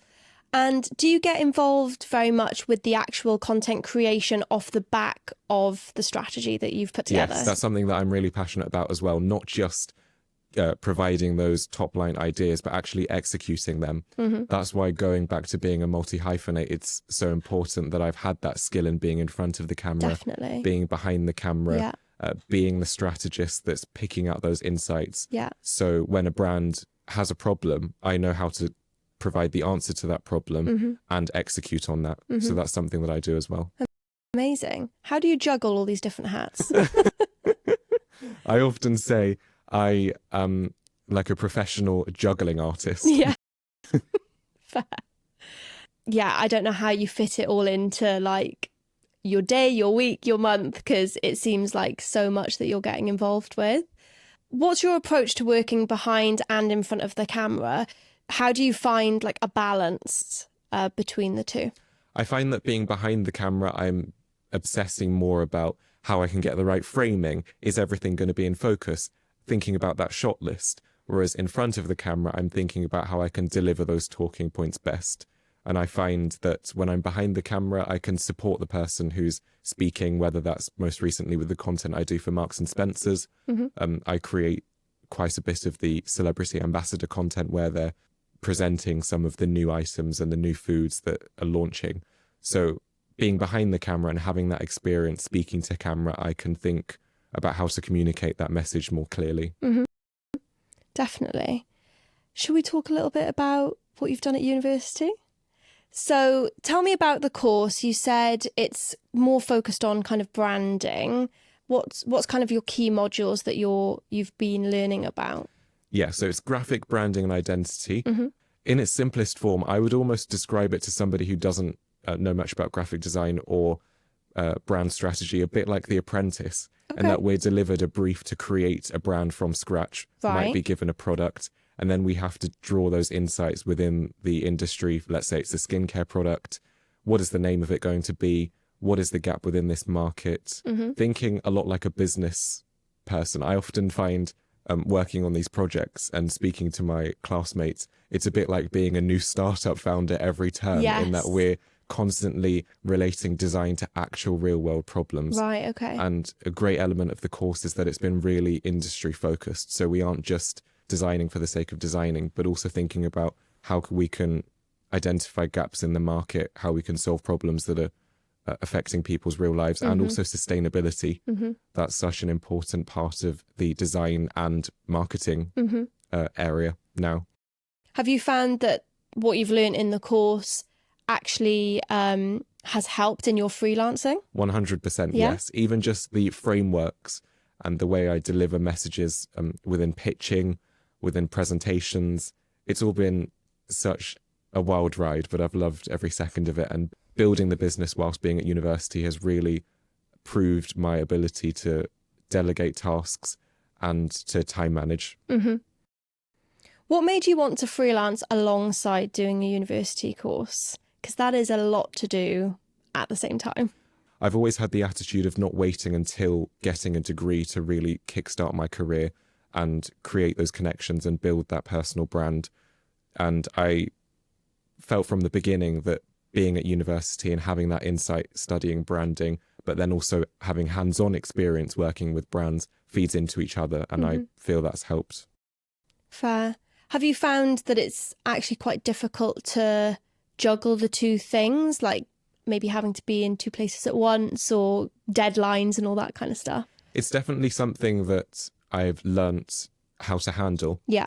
And do you get involved very much with the actual content creation off the back of the strategy that you've put together? Yes, that's something that I'm really passionate about as well, not just providing those top line ideas, but actually executing them. That's why going back to being a multi-hyphenate, it's so important that I've had that skill in being in front of the camera, Definitely. being behind the camera, being the strategist that's picking out those insights. Yeah. So when a brand has a problem, I know how to provide the answer to that problem and execute on that. So that's something that I do as well. Amazing. How do you juggle all these different hats? I often say I am like a professional juggling artist. Yeah. Fair. Yeah, I don't know how you fit it all into like your day, your week, your month, because it seems like so much that you're getting involved with. What's your approach to working behind and in front of the camera? How do you find like a balance between the two? I find that being behind the camera, I'm obsessing more about how I can get the right framing. Is everything going to be in focus? Thinking about that shot list. Whereas in front of the camera, I'm thinking about how I can deliver those talking points best. And I find that when I'm behind the camera, I can support the person who's speaking, whether that's most recently with the content I do for Marks and Spencer's. I create quite a bit of the celebrity ambassador content where they're presenting some of the new items and the new foods that are launching. So being behind the camera and having that experience speaking to camera, I can think about how to communicate that message more clearly. Definitely. Should we talk a little bit about what you've done at university? So tell me about the course. You said it's more focused on kind of branding. What's kind of your key modules that you've been learning about? Yeah, so it's graphic branding and identity. In its simplest form, I would almost describe it to somebody who doesn't know much about graphic design or brand strategy, a bit like The Apprentice, and that we're delivered a brief to create a brand from scratch, might be given a product, and then we have to draw those insights within the industry. Let's say it's a skincare product. What is the name of it going to be? What is the gap within this market? Thinking a lot like a business person. I often find working on these projects and speaking to my classmates, it's a bit like being a new startup founder every term, in that we're constantly relating design to actual real world problems. Right, okay. And a great element of the course is that it's been really industry focused. So we aren't just designing for the sake of designing, but also thinking about how we can identify gaps in the market, how we can solve problems that are affecting people's real lives, and also sustainability. That's such an important part of the design and marketing area now. Have you found that what you've learned in the course actually has helped in your freelancing? 100%, yes. Even just the frameworks and the way I deliver messages within pitching, within presentations, it's all been such a wild ride, but I've loved every second of it. And building the business whilst being at university has really proved my ability to delegate tasks and to time manage. What made you want to freelance alongside doing a university course? Because that is a lot to do at the same time. I've always had the attitude of not waiting until getting a degree to really kickstart my career and create those connections and build that personal brand. And I felt from the beginning that being at university and having that insight, studying branding, but then also having hands-on experience working with brands feeds into each other. And I feel that's helped. Fair. Have you found that it's actually quite difficult to juggle the two things, like maybe having to be in two places at once or deadlines and all that kind of stuff? It's definitely something that I've learnt how to handle. Yeah.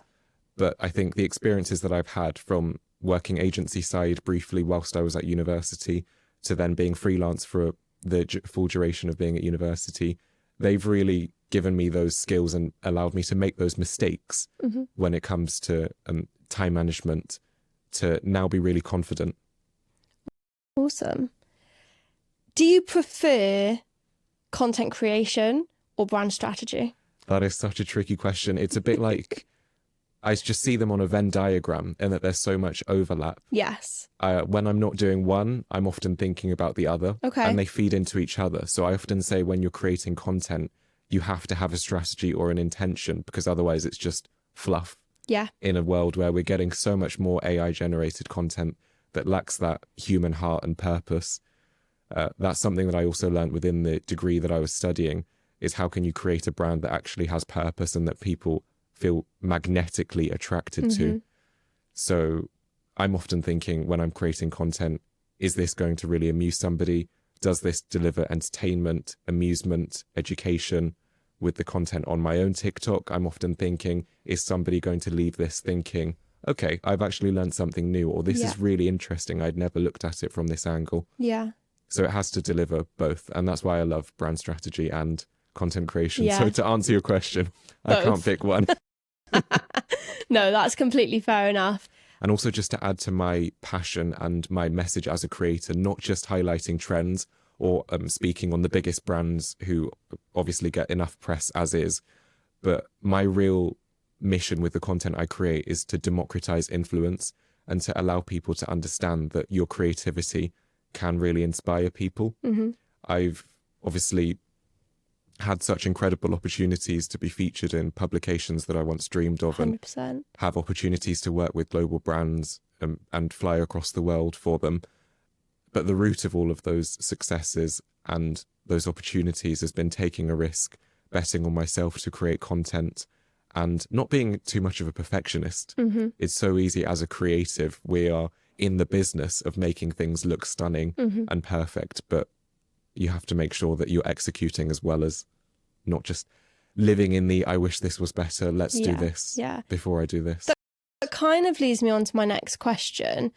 But I think the experiences that I've had from working agency side briefly whilst I was at university to then being freelance for the full duration of being at university, they've really given me those skills and allowed me to make those mistakes when it comes to time management, to now be really confident. Awesome. Do you prefer content creation or brand strategy? That is such a tricky question. It's a bit like I just see them on a Venn diagram and that there's so much overlap. Yes. When I'm not doing one, I'm often thinking about the other. Okay. And they feed into each other. So I often say when you're creating content, you have to have a strategy or an intention, because otherwise it's just fluff. Yeah. In a world where we're getting so much more AI generated content that lacks that human heart and purpose. That's something that I also learned within the degree that I was studying, is how can you create a brand that actually has purpose and that people feel magnetically attracted to. So I'm often thinking when I'm creating content, is this going to really amuse somebody? Does this deliver entertainment, amusement, education? With the content on my own TikTok, I'm often thinking, is somebody going to leave this thinking, okay, I've actually learned something new, or this is really interesting, I'd never looked at it from this angle. Yeah. So it has to deliver both. And that's why I love brand strategy and content creation. Yeah. So to answer your question, I can't pick one. No, that's completely fair enough. And also just to add to my passion and my message as a creator, not just highlighting trends or speaking on the biggest brands who obviously get enough press as is, but my real mission with the content I create is to democratize influence and to allow people to understand that your creativity can really inspire people. I've obviously had such incredible opportunities to be featured in publications that I once dreamed of 100%. and have opportunities to work with global brands and fly across the world for them. But the root of all of those successes and those opportunities has been taking a risk, betting on myself to create content and not being too much of a perfectionist. It's so easy as a creative. We are in the business of making things look stunning and perfect, but you have to make sure that you're executing as well as not just living in the, I wish this was better, let's do this before I do this. That kind of leads me on to my next question.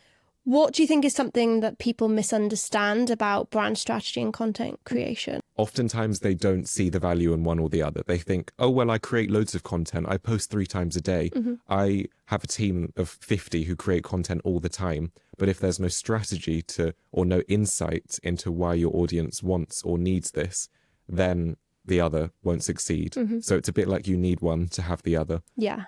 What do you think is something that people misunderstand about brand strategy and content creation? Oftentimes they don't see the value in one or the other. They think, oh, well, I create loads of content. I post 3 times a day. I have a team of 50 who create content all the time. But if there's no strategy to, or no insight into why your audience wants or needs this, then the other won't succeed. So it's a bit like you need one to have the other. Yeah.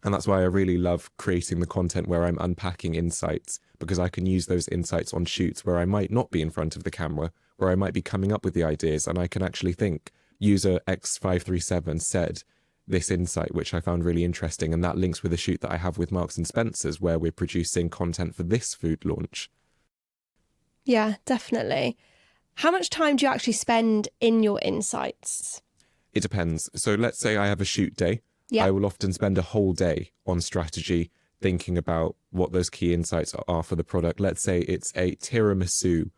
And that's why I really love creating the content where I'm unpacking insights, because I can use those insights on shoots where I might not be in front of the camera, where I might be coming up with the ideas, and I can actually think, user X537 said this insight, which I found really interesting, and that links with a shoot that I have with Marks and Spencer's, where we're producing content for this food launch. Yeah, definitely. How much time do you actually spend in your insights? It depends. So let's say I have a shoot day. I will often spend a whole day on strategy, thinking about what those key insights are for the product. Let's say it's a tiramisu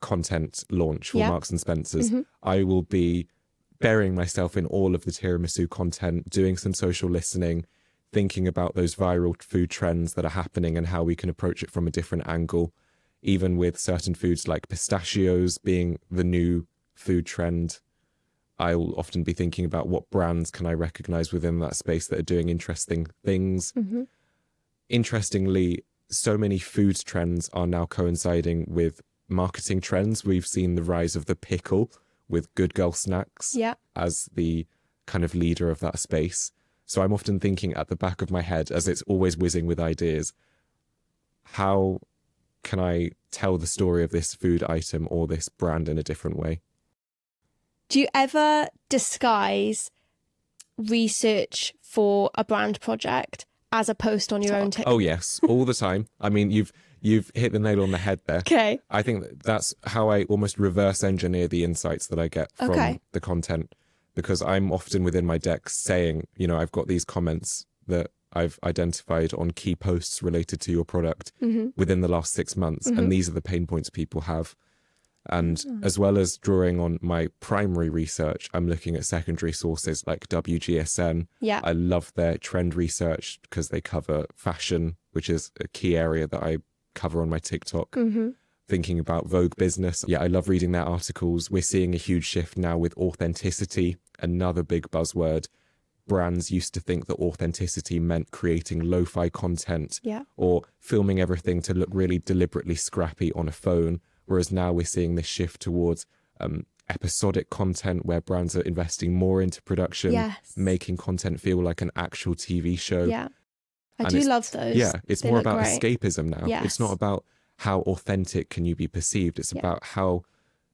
content launch for Yeah. Marks and Spencer's, I will be burying myself in all of the tiramisu content, doing some social listening, thinking about those viral food trends that are happening and how we can approach it from a different angle, even with certain foods like pistachios being the new food trend. I'll often be thinking about what brands can I recognize within that space that are doing interesting things. Interestingly, so many food trends are now coinciding with marketing trends. We've seen the rise of the pickle with Good Girl Snacks as the kind of leader of that space. So I'm often thinking at the back of my head, as it's always whizzing with ideas, how can I tell the story of this food item or this brand in a different way? Do you ever disguise research for a brand project as a post on your own TikTok? Oh yes, all the time. I mean, you've hit the nail on the head there. Okay. I think that's how I almost reverse engineer the insights that I get from the content, because I'm often within my decks saying, you know, I've got these comments that I've identified on key posts related to your product within the last 6 months, and these are the pain points people have. And as well as drawing on my primary research, I'm looking at secondary sources like WGSN. Yeah. I love their trend research because they cover fashion, which is a key area that I cover on my TikTok. Thinking about Vogue Business. Yeah, I love reading their articles. We're seeing a huge shift now with authenticity, another big buzzword. Brands used to think that authenticity meant creating lo-fi content or filming everything to look really deliberately scrappy on a phone. Whereas now we're seeing this shift towards episodic content where brands are investing more into production, making content feel like an actual TV show. Yeah, I do love those. Yeah, it's They more look about great. escapism now. Yes. It's not about how authentic can you be perceived. It's about how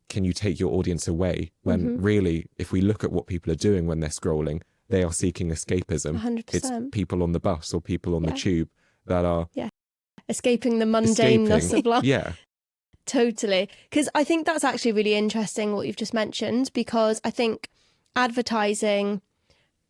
can you take your audience away when really, if we look at what people are doing when they're scrolling, they are seeking escapism. 100%. It's people on the bus or people on the tube that are escaping the mundaneness of life. Yeah. Totally. Because I think that's actually really interesting what you've just mentioned, because I think advertising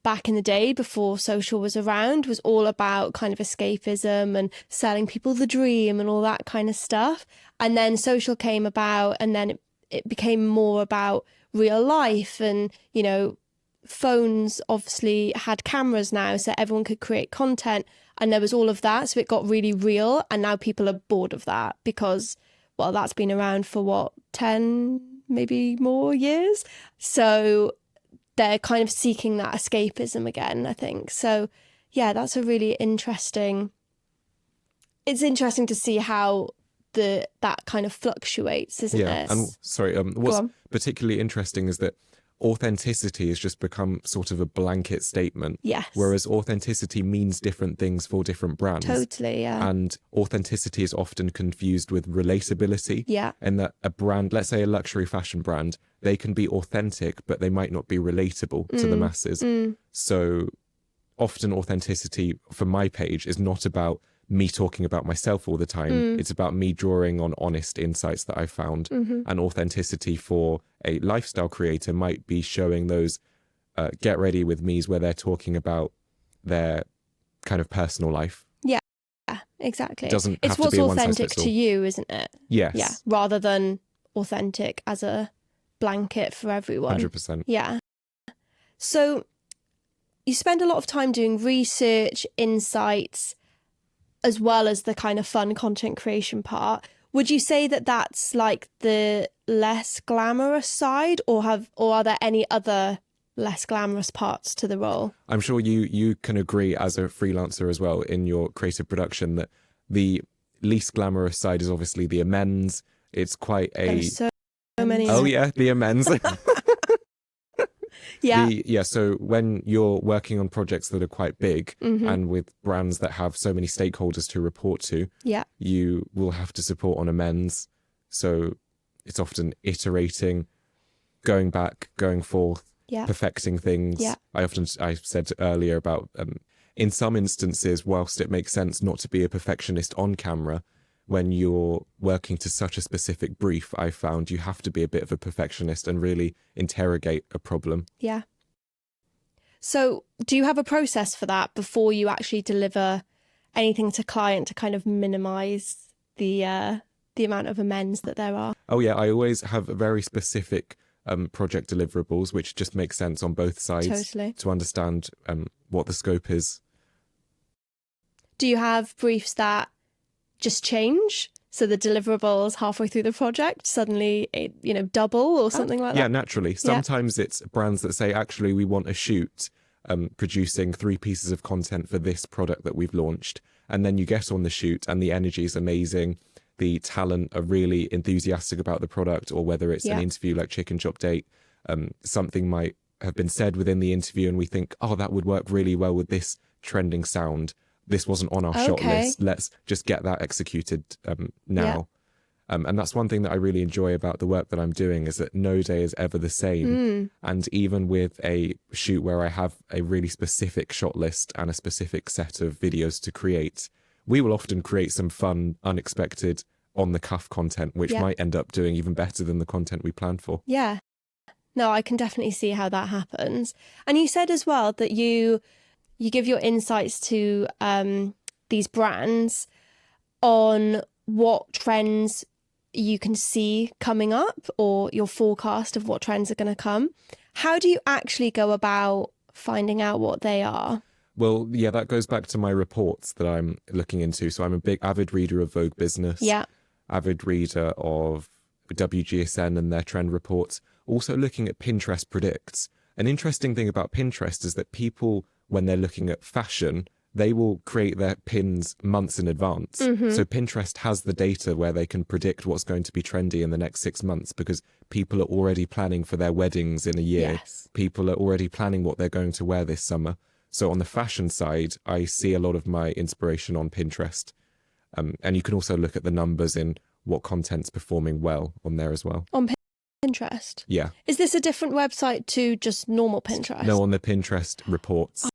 back in the day before social was around was all about kind of escapism and selling people the dream and all that kind of stuff. And then social came about, and then it became more about real life. And, you know, phones obviously had cameras now, so everyone could create content, and there was all of that. So it got really real. And now people are bored of that because, well, that's been around for what, 10, maybe more years. So they're kind of seeking that escapism again, I think. So yeah, that's a really interesting, it's interesting to see how that kind of fluctuates, isn't it? And sorry, what's particularly interesting is that authenticity has just become sort of a blanket statement. Yes. Whereas authenticity means different things for different brands. Totally, yeah. And authenticity is often confused with relatability. Yeah. And that a brand, let's say a luxury fashion brand, they can be authentic, but they might not be relatable to the masses. So often authenticity for my page is not about me talking about myself all the time. It's about me drawing on honest insights that I found. And authenticity for a lifestyle creator might be showing those get ready with me's where they're talking about their kind of personal life. Yeah, exactly. It doesn't have it's to what's be a one size authentic fits all. to you, isn't it? Yes. Yeah, rather than authentic as a blanket for everyone. 100%. Yeah. So you spend a lot of time doing research, insights, as well as the kind of fun content creation part. Would you say that that's like the less glamorous side, or are there any other less glamorous parts to the role? I'm sure you can agree as a freelancer as well in your creative production that the least glamorous side is obviously the amends. It's quite a... There's so many. Oh yeah, the amends. Yeah. So when you're working on projects that are quite big and with brands that have so many stakeholders to report to, you will have to support on amends. So it's often iterating, going back, going forth, perfecting things. Yeah. I said earlier about in some instances, whilst it makes sense not to be a perfectionist on camera, when you're working to such a specific brief, I found you have to be a bit of a perfectionist and really interrogate a problem. Yeah. So do you have a process for that before you actually deliver anything to client to kind of minimize the the amount of amends that there are. Oh yeah, I always have very specific project deliverables, which just make sense on both sides. Totally. To understand what the scope is. Do you have briefs that just change? So the deliverables halfway through the project suddenly, double or something like that? Yeah, naturally. Sometimes it's brands that say, actually, we want a shoot producing 3 pieces of content for this product that we've launched. And then you get on the shoot and the energy is amazing. The talent are really enthusiastic about the product, or whether it's an interview like Chicken Chop Date, something might have been said within the interview and we think, oh, that would work really well with this trending sound. This wasn't on our shot list. Let's just get that executed now. And that's one thing that I really enjoy about the work that I'm doing, is that no day is ever the same. And even with a shoot where I have a really specific shot list and a specific set of videos to create, we will often create some fun, unexpected, on-the-cuff content, which might end up doing even better than the content we planned for. Yeah. No, I can definitely see how that happens. And you said as well that you give your insights to these brands on what trends you can see coming up, or your forecast of what trends are going to come. How do you actually go about finding out what they are? Well, yeah, that goes back to my reports that I'm looking into. So I'm a big avid reader of Vogue Business, avid reader of WGSN and their trend reports, also looking at Pinterest Predicts. An interesting thing about Pinterest is that people, when they're looking at fashion, they will create their pins months in advance. So Pinterest has the data where they can predict what's going to be trendy in the next 6 months, because people are already planning for their weddings in a year. People are already planning what they're going to wear this summer. So on the fashion side, I see a lot of my inspiration on Pinterest. And you can also look at the numbers in what content's performing well on there as well. On Pinterest? Yeah. Is this a different website to just normal Pinterest? No, on the Pinterest reports.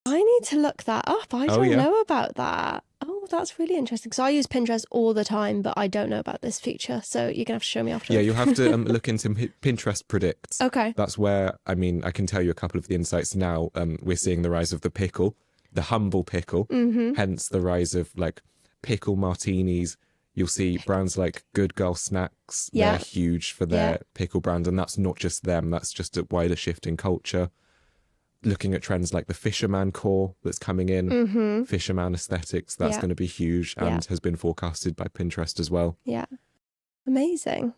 I need to look that up. I don't know about that. Oh, that's really interesting. Because I use Pinterest all the time, but I don't know about this feature. So you're going to have to show me after. Yeah, you'll have to look into Pinterest Predicts. Okay. That's where, I mean, I can tell you a couple of the insights now. We're seeing the rise of the pickle, the humble pickle, hence the rise of like pickle martinis. You'll see brands like Good Girl Snacks. They're huge for their pickle brand. And that's not just them. That's just a wider shift in culture. Looking at trends like the Fisherman core that's coming in, Fisherman aesthetics, that's going to be huge and has been forecasted by Pinterest as well. Yeah. Amazing.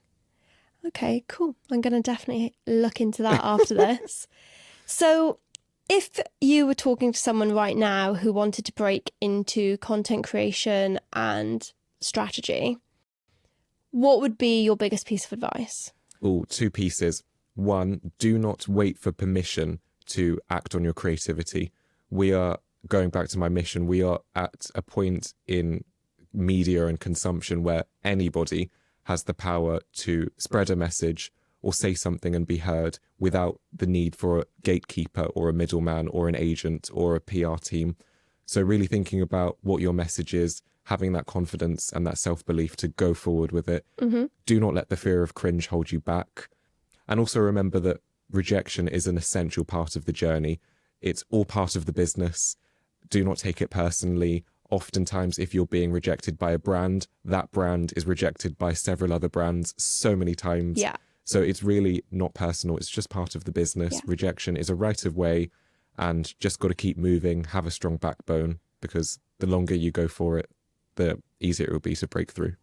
Okay, cool. I'm going to definitely look into that after this. So if you were talking to someone right now who wanted to break into content creation and strategy, what would be your biggest piece of advice? Oh, 2 pieces. 1, do not wait for permission to act on your creativity. We are, going back to my mission, we are at a point in media and consumption where anybody has the power to spread a message or say something and be heard without the need for a gatekeeper or a middleman or an agent or a PR team. So really thinking about what your message is, having that confidence and that self-belief to go forward with it. Do not let the fear of cringe hold you back. And also remember that rejection is an essential part of the journey. It's all part of the business. Do not take it personally. Oftentimes, if you're being rejected by a brand, that brand is rejected by several other brands so many times. Yeah. So it's really not personal. It's just part of the business. Rejection is a right of way, and just got to keep moving, have a strong backbone, because the longer you go for it, the easier it will be to break through.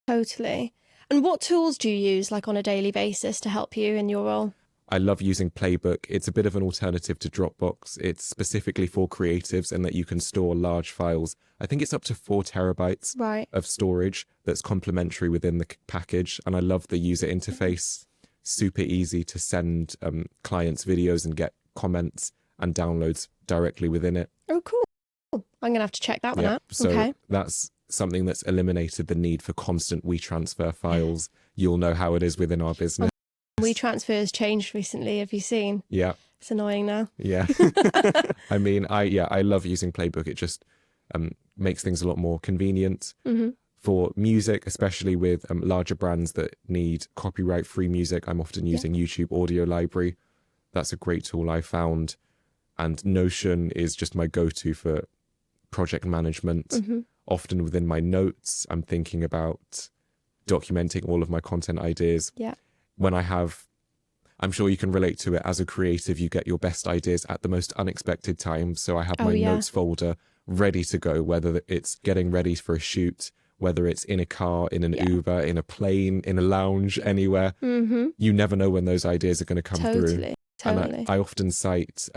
Totally. And what tools do you use like on a daily basis to help you in your role? I love using Playbook. It's a bit of an alternative to Dropbox. It's specifically for creatives in that you can store large files. I think it's up to 4 terabytes of storage that's complementary within the package. And I love the user interface. Super easy to send clients videos and get comments and downloads directly within it. Oh, cool. I'm going to have to check that one out. So that's something that's eliminated the need for constant WeTransfer files. You'll know how it is within our business. WeTransfer has changed recently. Have you seen? Yeah. It's annoying now. Yeah. I mean, I love using Playbook. It just makes things a lot more convenient. For music, especially with larger brands that need copyright-free music. I'm often using YouTube Audio Library. That's a great tool I found. And Notion is just my go-to for project management. Often within my notes, I'm thinking about documenting all of my content ideas. Yeah. When I'm sure you can relate to it as a creative, you get your best ideas at the most unexpected times. So I have my notes folder ready to go, whether it's getting ready for a shoot, whether it's in a car, in an Uber, in a plane, in a lounge, anywhere. You never know when those ideas are going to come through. Totally. And I often cite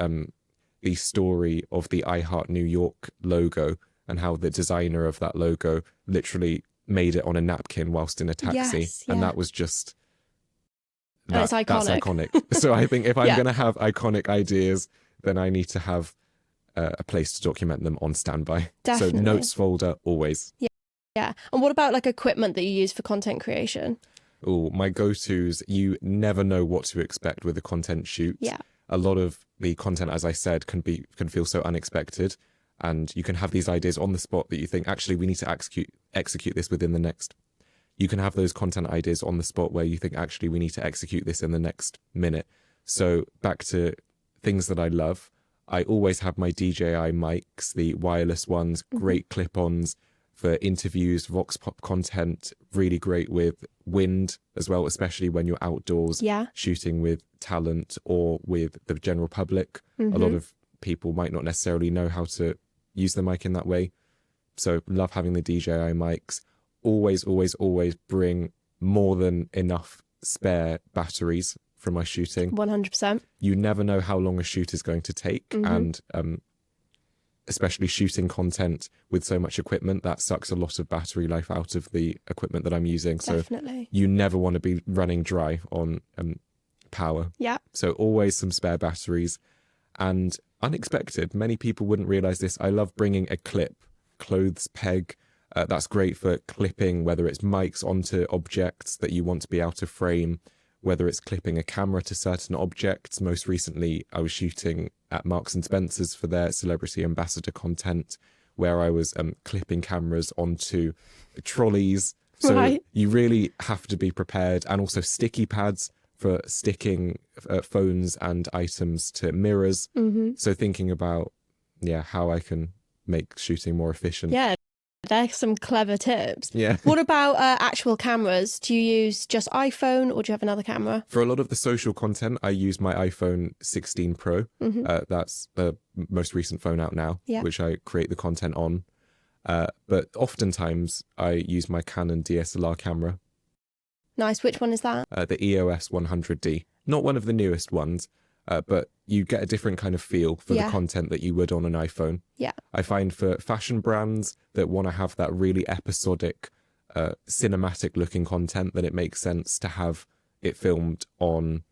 the story of the I Heart New York logo and how the designer of that logo literally made it on a napkin whilst in a taxi. And that was just... That's iconic. That's iconic. So I think if I'm going to have iconic ideas, then I need to have a place to document them on standby. Definitely. So notes folder, always. Yeah. And what about like equipment that you use for content creation? Oh, my go-tos, you never know what to expect with a content shoot. Yeah. A lot of the content, as I said, can feel so unexpected. And you can have these ideas on the spot that you think, actually, we need to execute this within the next. You can have those content ideas on the spot where you think, actually, we need to execute this in the next minute. So back to things that I love. I always have my DJI mics, the wireless ones, great clip-ons for interviews, vox pop content, really great with wind as well, especially when you're outdoors shooting with talent or with the general public. A lot of people might not necessarily know how to use the mic in that way. So love having the DJI mics. Always bring more than enough spare batteries for my shooting. 100%. You never know how long a shoot is going to take. And especially shooting content with so much equipment, that sucks a lot of battery life out of the equipment that I'm using. So you never want to be running dry on power. Yeah. So always some spare batteries. And unexpected, many people wouldn't realize this, I love bringing a clip, clothes peg. That's great for clipping, whether it's mics onto objects that you want to be out of frame, whether it's clipping a camera to certain objects. Most recently, I was shooting at Marks and Spencer's for their celebrity ambassador content, where I was clipping cameras onto trolleys. So you really have to be prepared. And also sticky pads for sticking phones and items to mirrors. So thinking about, how I can make shooting more efficient. Yeah. There's some clever tips. Yeah. What about actual cameras? Do you use just iPhone or do you have another camera? For a lot of the social content, I use my iPhone 16 Pro. That's the most recent phone out now, which I create the content on. But oftentimes, I use my Canon DSLR camera. Nice. Which one is that? The EOS 100D. Not one of the newest ones, but you get a different kind of feel for the content that you would on an iPhone. Yeah. I find for fashion brands that want to have that really episodic, cinematic looking content, that it makes sense to have it filmed on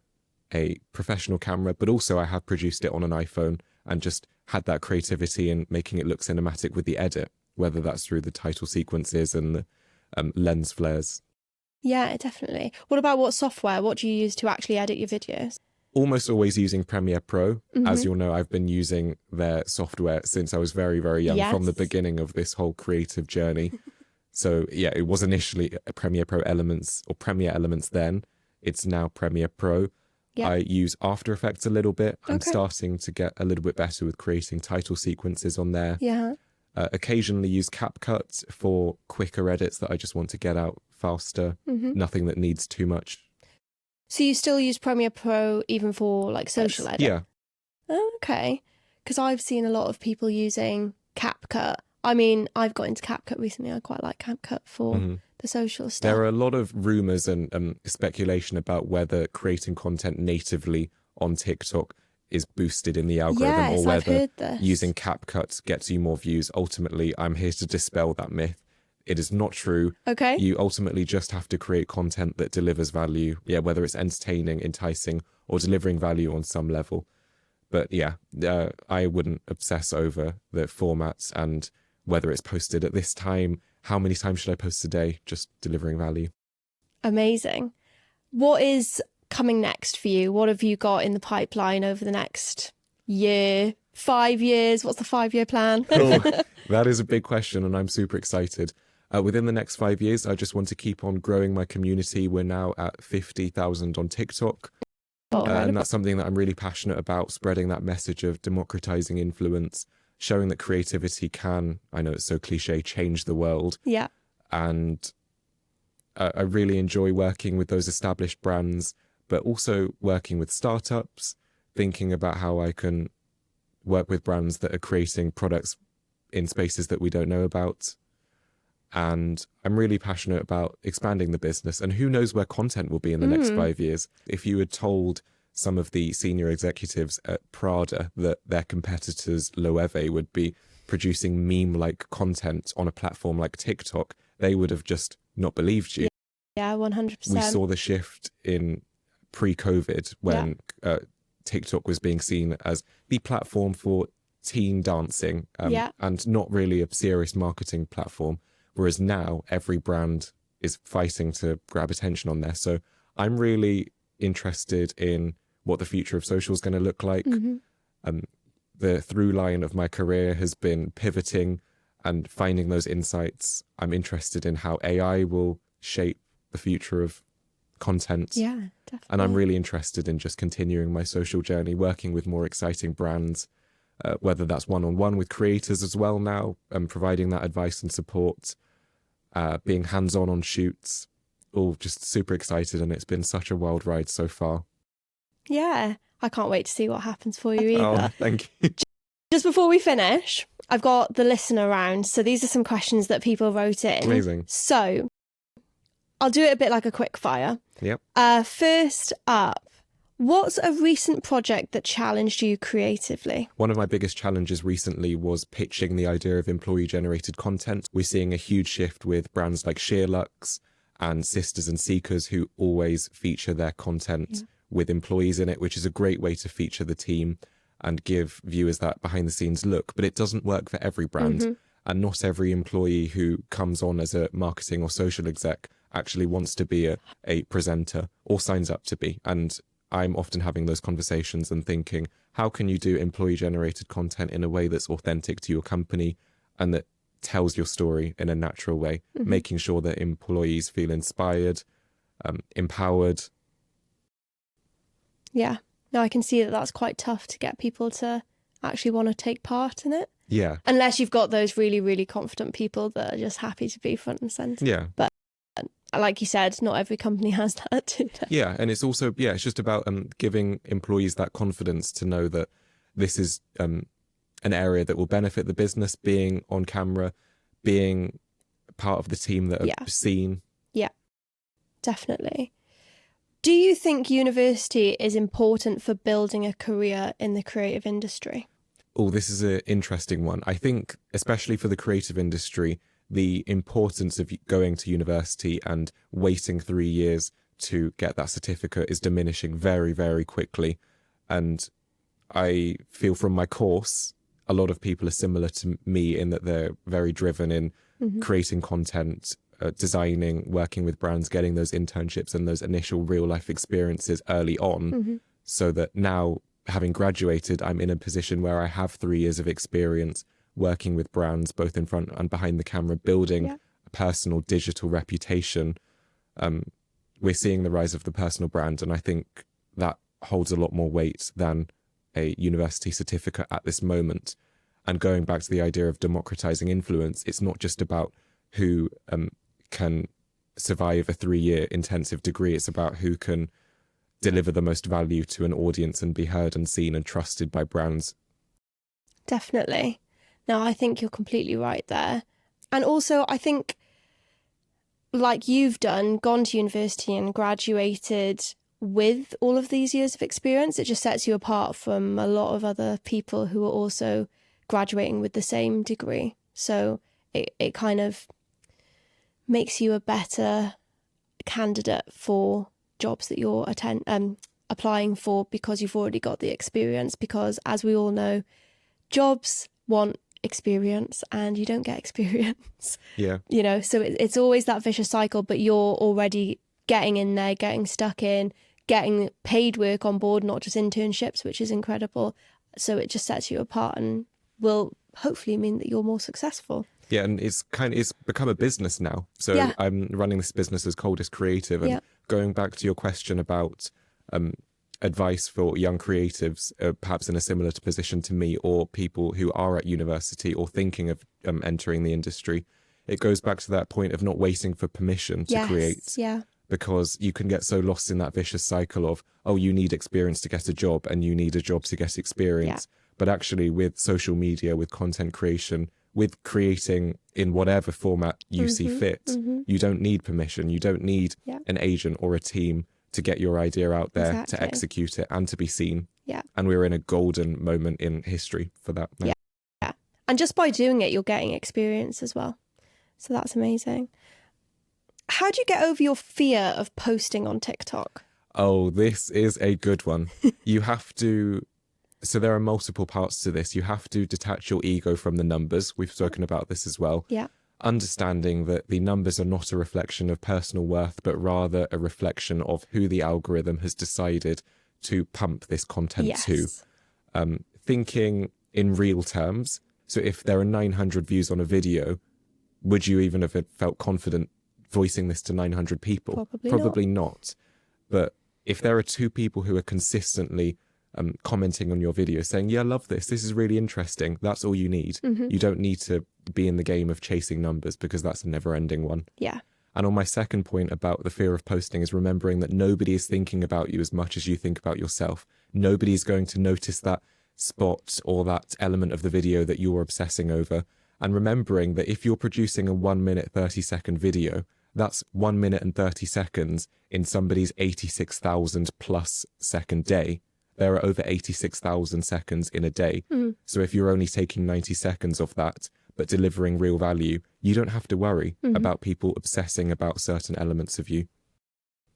a professional camera, but also I have produced it on an iPhone and just had that creativity in making it look cinematic with the edit, whether that's through the title sequences and the lens flares. Yeah, definitely. What about what software? What do you use to actually edit your videos? Almost always using Premiere Pro. As you'll know, I've been using their software since I was very, very young, from the beginning of this whole creative journey. So yeah, it was initially a Premiere Pro Elements or Premiere Elements then. It's now Premiere Pro. I use After Effects a little bit. I'm starting to get a little bit better with creating title sequences on there. Occasionally use CapCut for quicker edits that I just want to get out faster. Nothing that needs too much. So you still use Premiere Pro even for like social edit? Yeah. Oh, okay. Because I've seen a lot of people using CapCut. I mean, I've got into CapCut recently. I quite like CapCut for the social stuff. There are a lot of rumours and speculation about whether creating content natively on TikTok is boosted in the algorithm, or whether using CapCut gets you more views. Ultimately, I'm here to dispel that myth. It is not true. Okay. You ultimately just have to create content that delivers value. Yeah, whether it's entertaining, enticing, or delivering value on some level. But yeah, I wouldn't obsess over the formats and whether it's posted at this time. How many times should I post a day? Just delivering value. Amazing. What is coming next for you? What have you got in the pipeline over the next year, 5 years? What's the 5-year plan? That is a big question, and I'm super excited. Within the next 5 years, I just want to keep on growing my community. We're now at 50,000 on TikTok. And that's something that I'm really passionate about, spreading that message of democratizing influence, showing that creativity can, I know it's so cliche, change the world. Yeah. And I really enjoy working with those established brands, but also working with startups, thinking about how I can work with brands that are creating products in spaces that we don't know about. And I'm really passionate about expanding the business, and who knows where content will be in the next 5 years. If you had told some of the senior executives at Prada that their competitors Loewe would be producing meme-like content on a platform like TikTok, they would have just not believed you. Yeah, 100%. We saw the shift in pre-COVID when TikTok was being seen as the platform for teen dancing and not really a serious marketing platform. Whereas now every brand is fighting to grab attention on there. So I'm really interested in what the future of social is going to look like. The through line of my career has been pivoting and finding those insights. I'm interested in how AI will shape the future of content. Yeah, definitely. And I'm really interested in just continuing my social journey, working with more exciting brands, whether that's one-on-one with creators as well now, and providing that advice and support, being hands-on on shoots, all just super excited. And it's been such a wild ride so far. Yeah, I can't wait to see what happens for you either. Oh, thank you. Just before we finish, I've got the listener round. So these are some questions that people wrote in. Amazing. So I'll do it a bit like a quick fire. Yep. First up, what's a recent project that challenged you creatively? One of my biggest challenges recently was pitching the idea of employee-generated content. We're seeing a huge shift with brands like Sheerluxe and Sisters and Seekers, who always feature their content with employees in it, which is a great way to feature the team and give viewers that behind-the-scenes look. But it doesn't work for every brand. And not every employee who comes on as a marketing or social exec actually wants to be a presenter or signs up to be. And I'm often having those conversations and thinking, how can you do employee-generated content in a way that's authentic to your company and that tells your story in a natural way, making sure that employees feel inspired, empowered. Yeah. No, I can see that that's quite tough to get people to actually want to take part in it. Yeah. Unless you've got those really, really confident people that are just happy to be front and centre. Yeah. But like you said, not every company has that, do they? Yeah. And it's also, it's just about giving employees that confidence to know that this is an area that will benefit the business, being on camera, being part of the team that are seen. Yeah, definitely. Do you think university is important for building a career in the creative industry? Oh, this is an interesting one. I think, especially for the creative industry, the importance of going to university and waiting 3 years to get that certificate is diminishing very, very quickly. And I feel from my course, a lot of people are similar to me in that they're very driven in creating content, designing, working with brands, getting those internships and those initial real life experiences early on, so that now, having graduated, I'm in a position where I have 3 years of experience working with brands, both in front and behind the camera, building a personal digital reputation. We're seeing the rise of the personal brand, and I think that holds a lot more weight than a university certificate at this moment. And going back to the idea of democratizing influence, it's not just about who can survive a 3-year intensive degree. It's about who can deliver the most value to an audience and be heard and seen and trusted by brands. Definitely. No, I think you're completely right there. And also, I think, like you've done, gone to university and graduated with all of these years of experience, it just sets you apart from a lot of other people who are also graduating with the same degree. So it kind of makes you a better candidate for jobs that you're applying for, because you've already got the experience. Because as we all know, jobs want experience and you don't get experience. Yeah. You know, so it's always that vicious cycle, but you're already getting in there, getting stuck in, getting paid work on board, not just internships, which is incredible. So it just sets you apart and will hopefully mean that you're more successful. Yeah, and it's become a business now. So I'm running this business as Coldest Creative, and going back to your question about advice for young creatives, perhaps in a similar position to me, or people who are at university or thinking of entering the industry, it goes back to that point of not waiting for permission to create. Yeah. Because you can get so lost in that vicious cycle of, oh, you need experience to get a job and you need a job to get experience. But actually with social media, with content creation, with creating in whatever format you see fit, you don't need permission. You don't need an agent or a team to get your idea out there, to execute it and to be seen. And we're in a golden moment in history for that now. And just by doing it, you're getting experience as well. So that's amazing. How do you get over your fear of posting on TikTok? Oh, this is a good one. You have to... So there are multiple parts to this. You have to detach your ego from the numbers. We've spoken about this as well. Yeah. Understanding that the numbers are not a reflection of personal worth, but rather a reflection of who the algorithm has decided to pump this content to. Thinking in real terms. So if there are 900 views on a video, would you even have felt confident voicing this to 900 people? Probably not. But if there are 2 people who are consistently commenting on your video saying, yeah, love this, this is really interesting, that's all you need. You don't need to be in the game of chasing numbers, because that's a never-ending one. And on my second point about the fear of posting is remembering that nobody is thinking about you as much as you think about yourself. Nobody is going to notice that spot or that element of the video that you're obsessing over. And remembering that if you're producing a 1 minute 30-second video, that's 1 minute and 30 seconds in somebody's 86,000 plus second day. There are over 86,000 seconds in a day. So if you're only taking 90 seconds of that, but delivering real value, you don't have to worry about people obsessing about certain elements of you.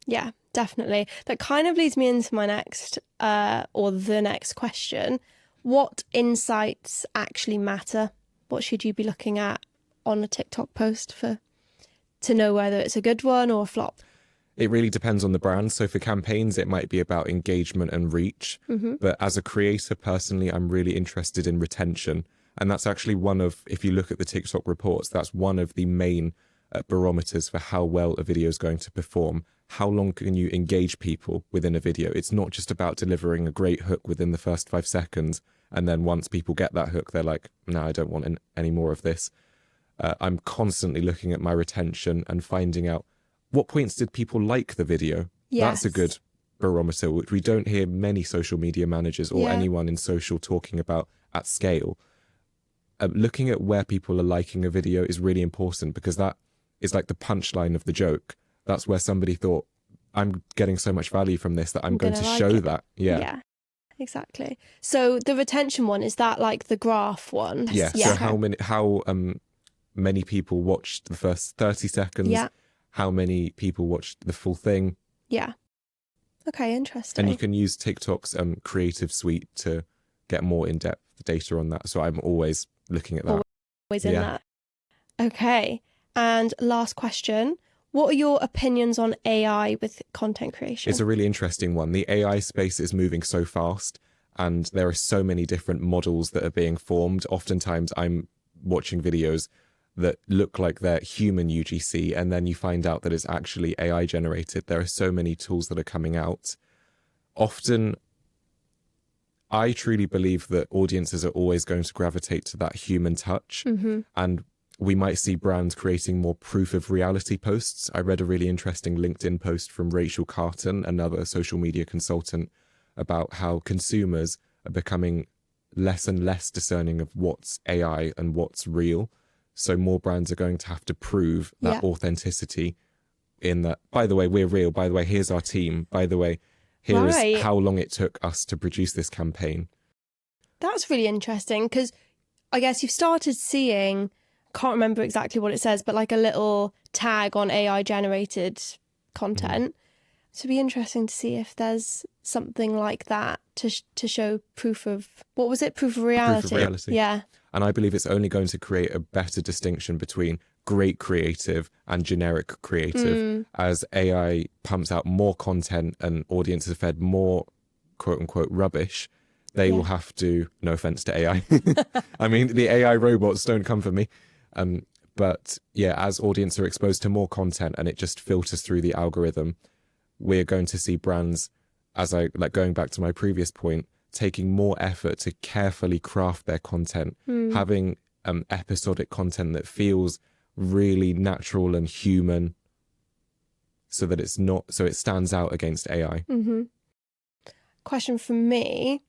Yeah, definitely. That kind of leads me into my next, or the next question. What insights actually matter? What should you be looking at on a TikTok post to know whether it's a good one or a flop? It really depends on the brand. So for campaigns, it might be about engagement and reach. But as a creator, personally, I'm really interested in retention. And that's actually one of, if you look at the TikTok reports, that's one of the main barometers for how well a video is going to perform. How long can you engage people within a video? It's not just about delivering a great hook within the first 5 seconds. And then once people get that hook, they're like, no, I don't want any more of this. I'm constantly looking at my retention and finding out, what points did people like the video? That's a good barometer, which we don't hear many social media managers or anyone in social talking about at scale. Looking at where people are liking a video is really important, because that is like the punchline of the joke. That's where somebody thought, I'm getting so much value from this that I'm going to show that. Yeah, exactly. So the retention one, is that like the graph one? Yeah. So how many people watched the first 30 seconds? How many people watched the full thing? Okay, interesting. And you can use TikTok's creative suite to get more in-depth data on that. So I'm always looking at that. Always in that. Okay. And last question. What are your opinions on AI with content creation? It's a really interesting one. The AI space is moving so fast, and there are so many different models that are being formed. Oftentimes I'm watching videos that look like they're human UGC, and then you find out that it's actually AI generated. There are so many tools that are coming out. Often, I truly believe that audiences are always going to gravitate to that human touch. And we might see brands creating more proof of reality posts. I read a really interesting LinkedIn post from Rachel Carton, another social media consultant, about how consumers are becoming less and less discerning of what's AI and what's real. So more brands are going to have to prove that authenticity in that, by the way, we're real. By the way, here's our team. By the way, here is how long it took us to produce this campaign. That's really interesting, because I guess you've started seeing, can't remember exactly what it says, but like a little tag on AI generated content. So it'd be interesting to see if there's something like that to show proof of, what was it? Proof of reality. Proof of reality. Yeah. And I believe it's only going to create a better distinction between great creative and generic creative. As AI pumps out more content and audiences are fed more quote unquote rubbish, they will have to, no offense to AI. I mean, the AI robots don't come for me. But yeah, as audiences are exposed to more content and it just filters through the algorithm, we're going to see brands, as I like going back to my previous point, taking more effort to carefully craft their content, having episodic content that feels really natural and human, so that it's not, so it stands out against AI. Mm-hmm. Question from me.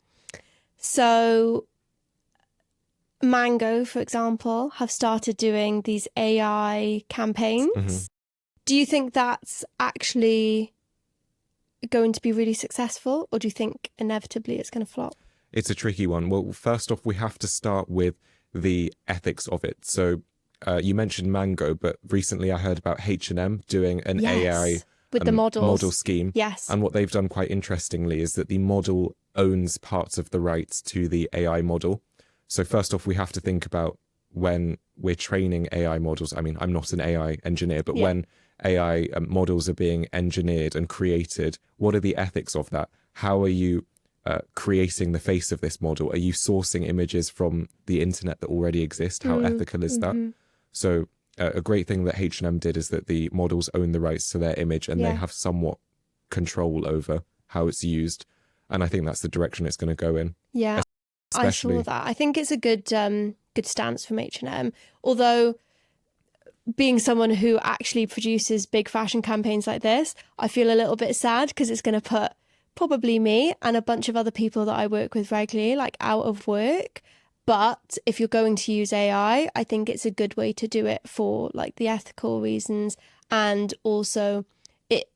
So Mango, for example, have started doing these AI campaigns. Mm-hmm. Do you think that's actually going to be really successful, or do you think inevitably it's going to flop? It's a tricky one. Well, first off, we have to start with the ethics of it. So you mentioned Mango, but recently I heard about H&M doing an AI with the model scheme. Yes. And what they've done quite interestingly is that the model owns parts of the rights to the AI model. So first off, we have to think about when we're training AI models. I mean, I'm not an AI engineer, but when AI models are being engineered and created, what are the ethics of that? How are you creating the face of this model? Are you sourcing images from the internet that already exist? How ethical is that? So a great thing that H&M did is that the models own the rights to their image, and they have somewhat control over how it's used. And I think that's the direction it's going to go in. Yeah, Especially... I saw that. I think it's a good stance from H&M. Although, being someone who actually produces big fashion campaigns like this, I feel a little bit sad because it's going to put probably me and a bunch of other people that I work with regularly out of work. But if you're going to use AI, I think it's a good way to do it for the ethical reasons, and also it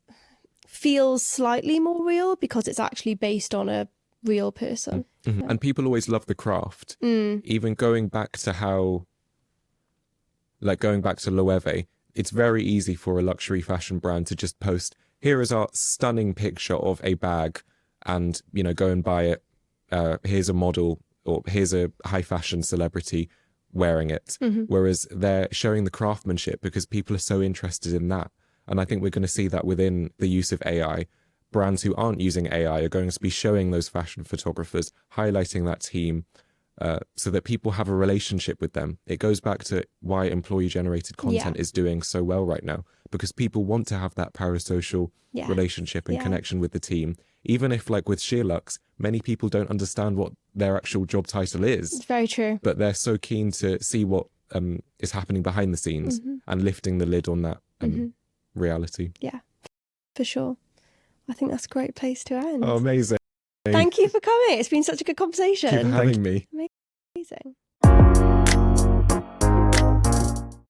feels slightly more real because it's actually based on a real person. Mm-hmm. And people always love the craft. Even going back to Loewe, it's very easy for a luxury fashion brand to just post, here is our stunning picture of a bag, and go and buy it. Here's a model, or here's a high fashion celebrity wearing it. Whereas they're showing the craftsmanship because people are so interested in that. And I think we're going to see that within the use of AI. Brands who aren't using AI are going to be showing those fashion photographers, highlighting that team, so that people have a relationship with them. It goes back to why employee-generated content is doing so well right now, because people want to have that parasocial relationship and connection with the team. Even if, with Sheerluxe, many people don't understand what their actual job title is. It's very true. But they're so keen to see what is happening behind the scenes and lifting the lid on that reality. Yeah, for sure. I think that's a great place to end. Oh, amazing. Thank you for coming. It's been such a good conversation. Thank you for having me. Amazing.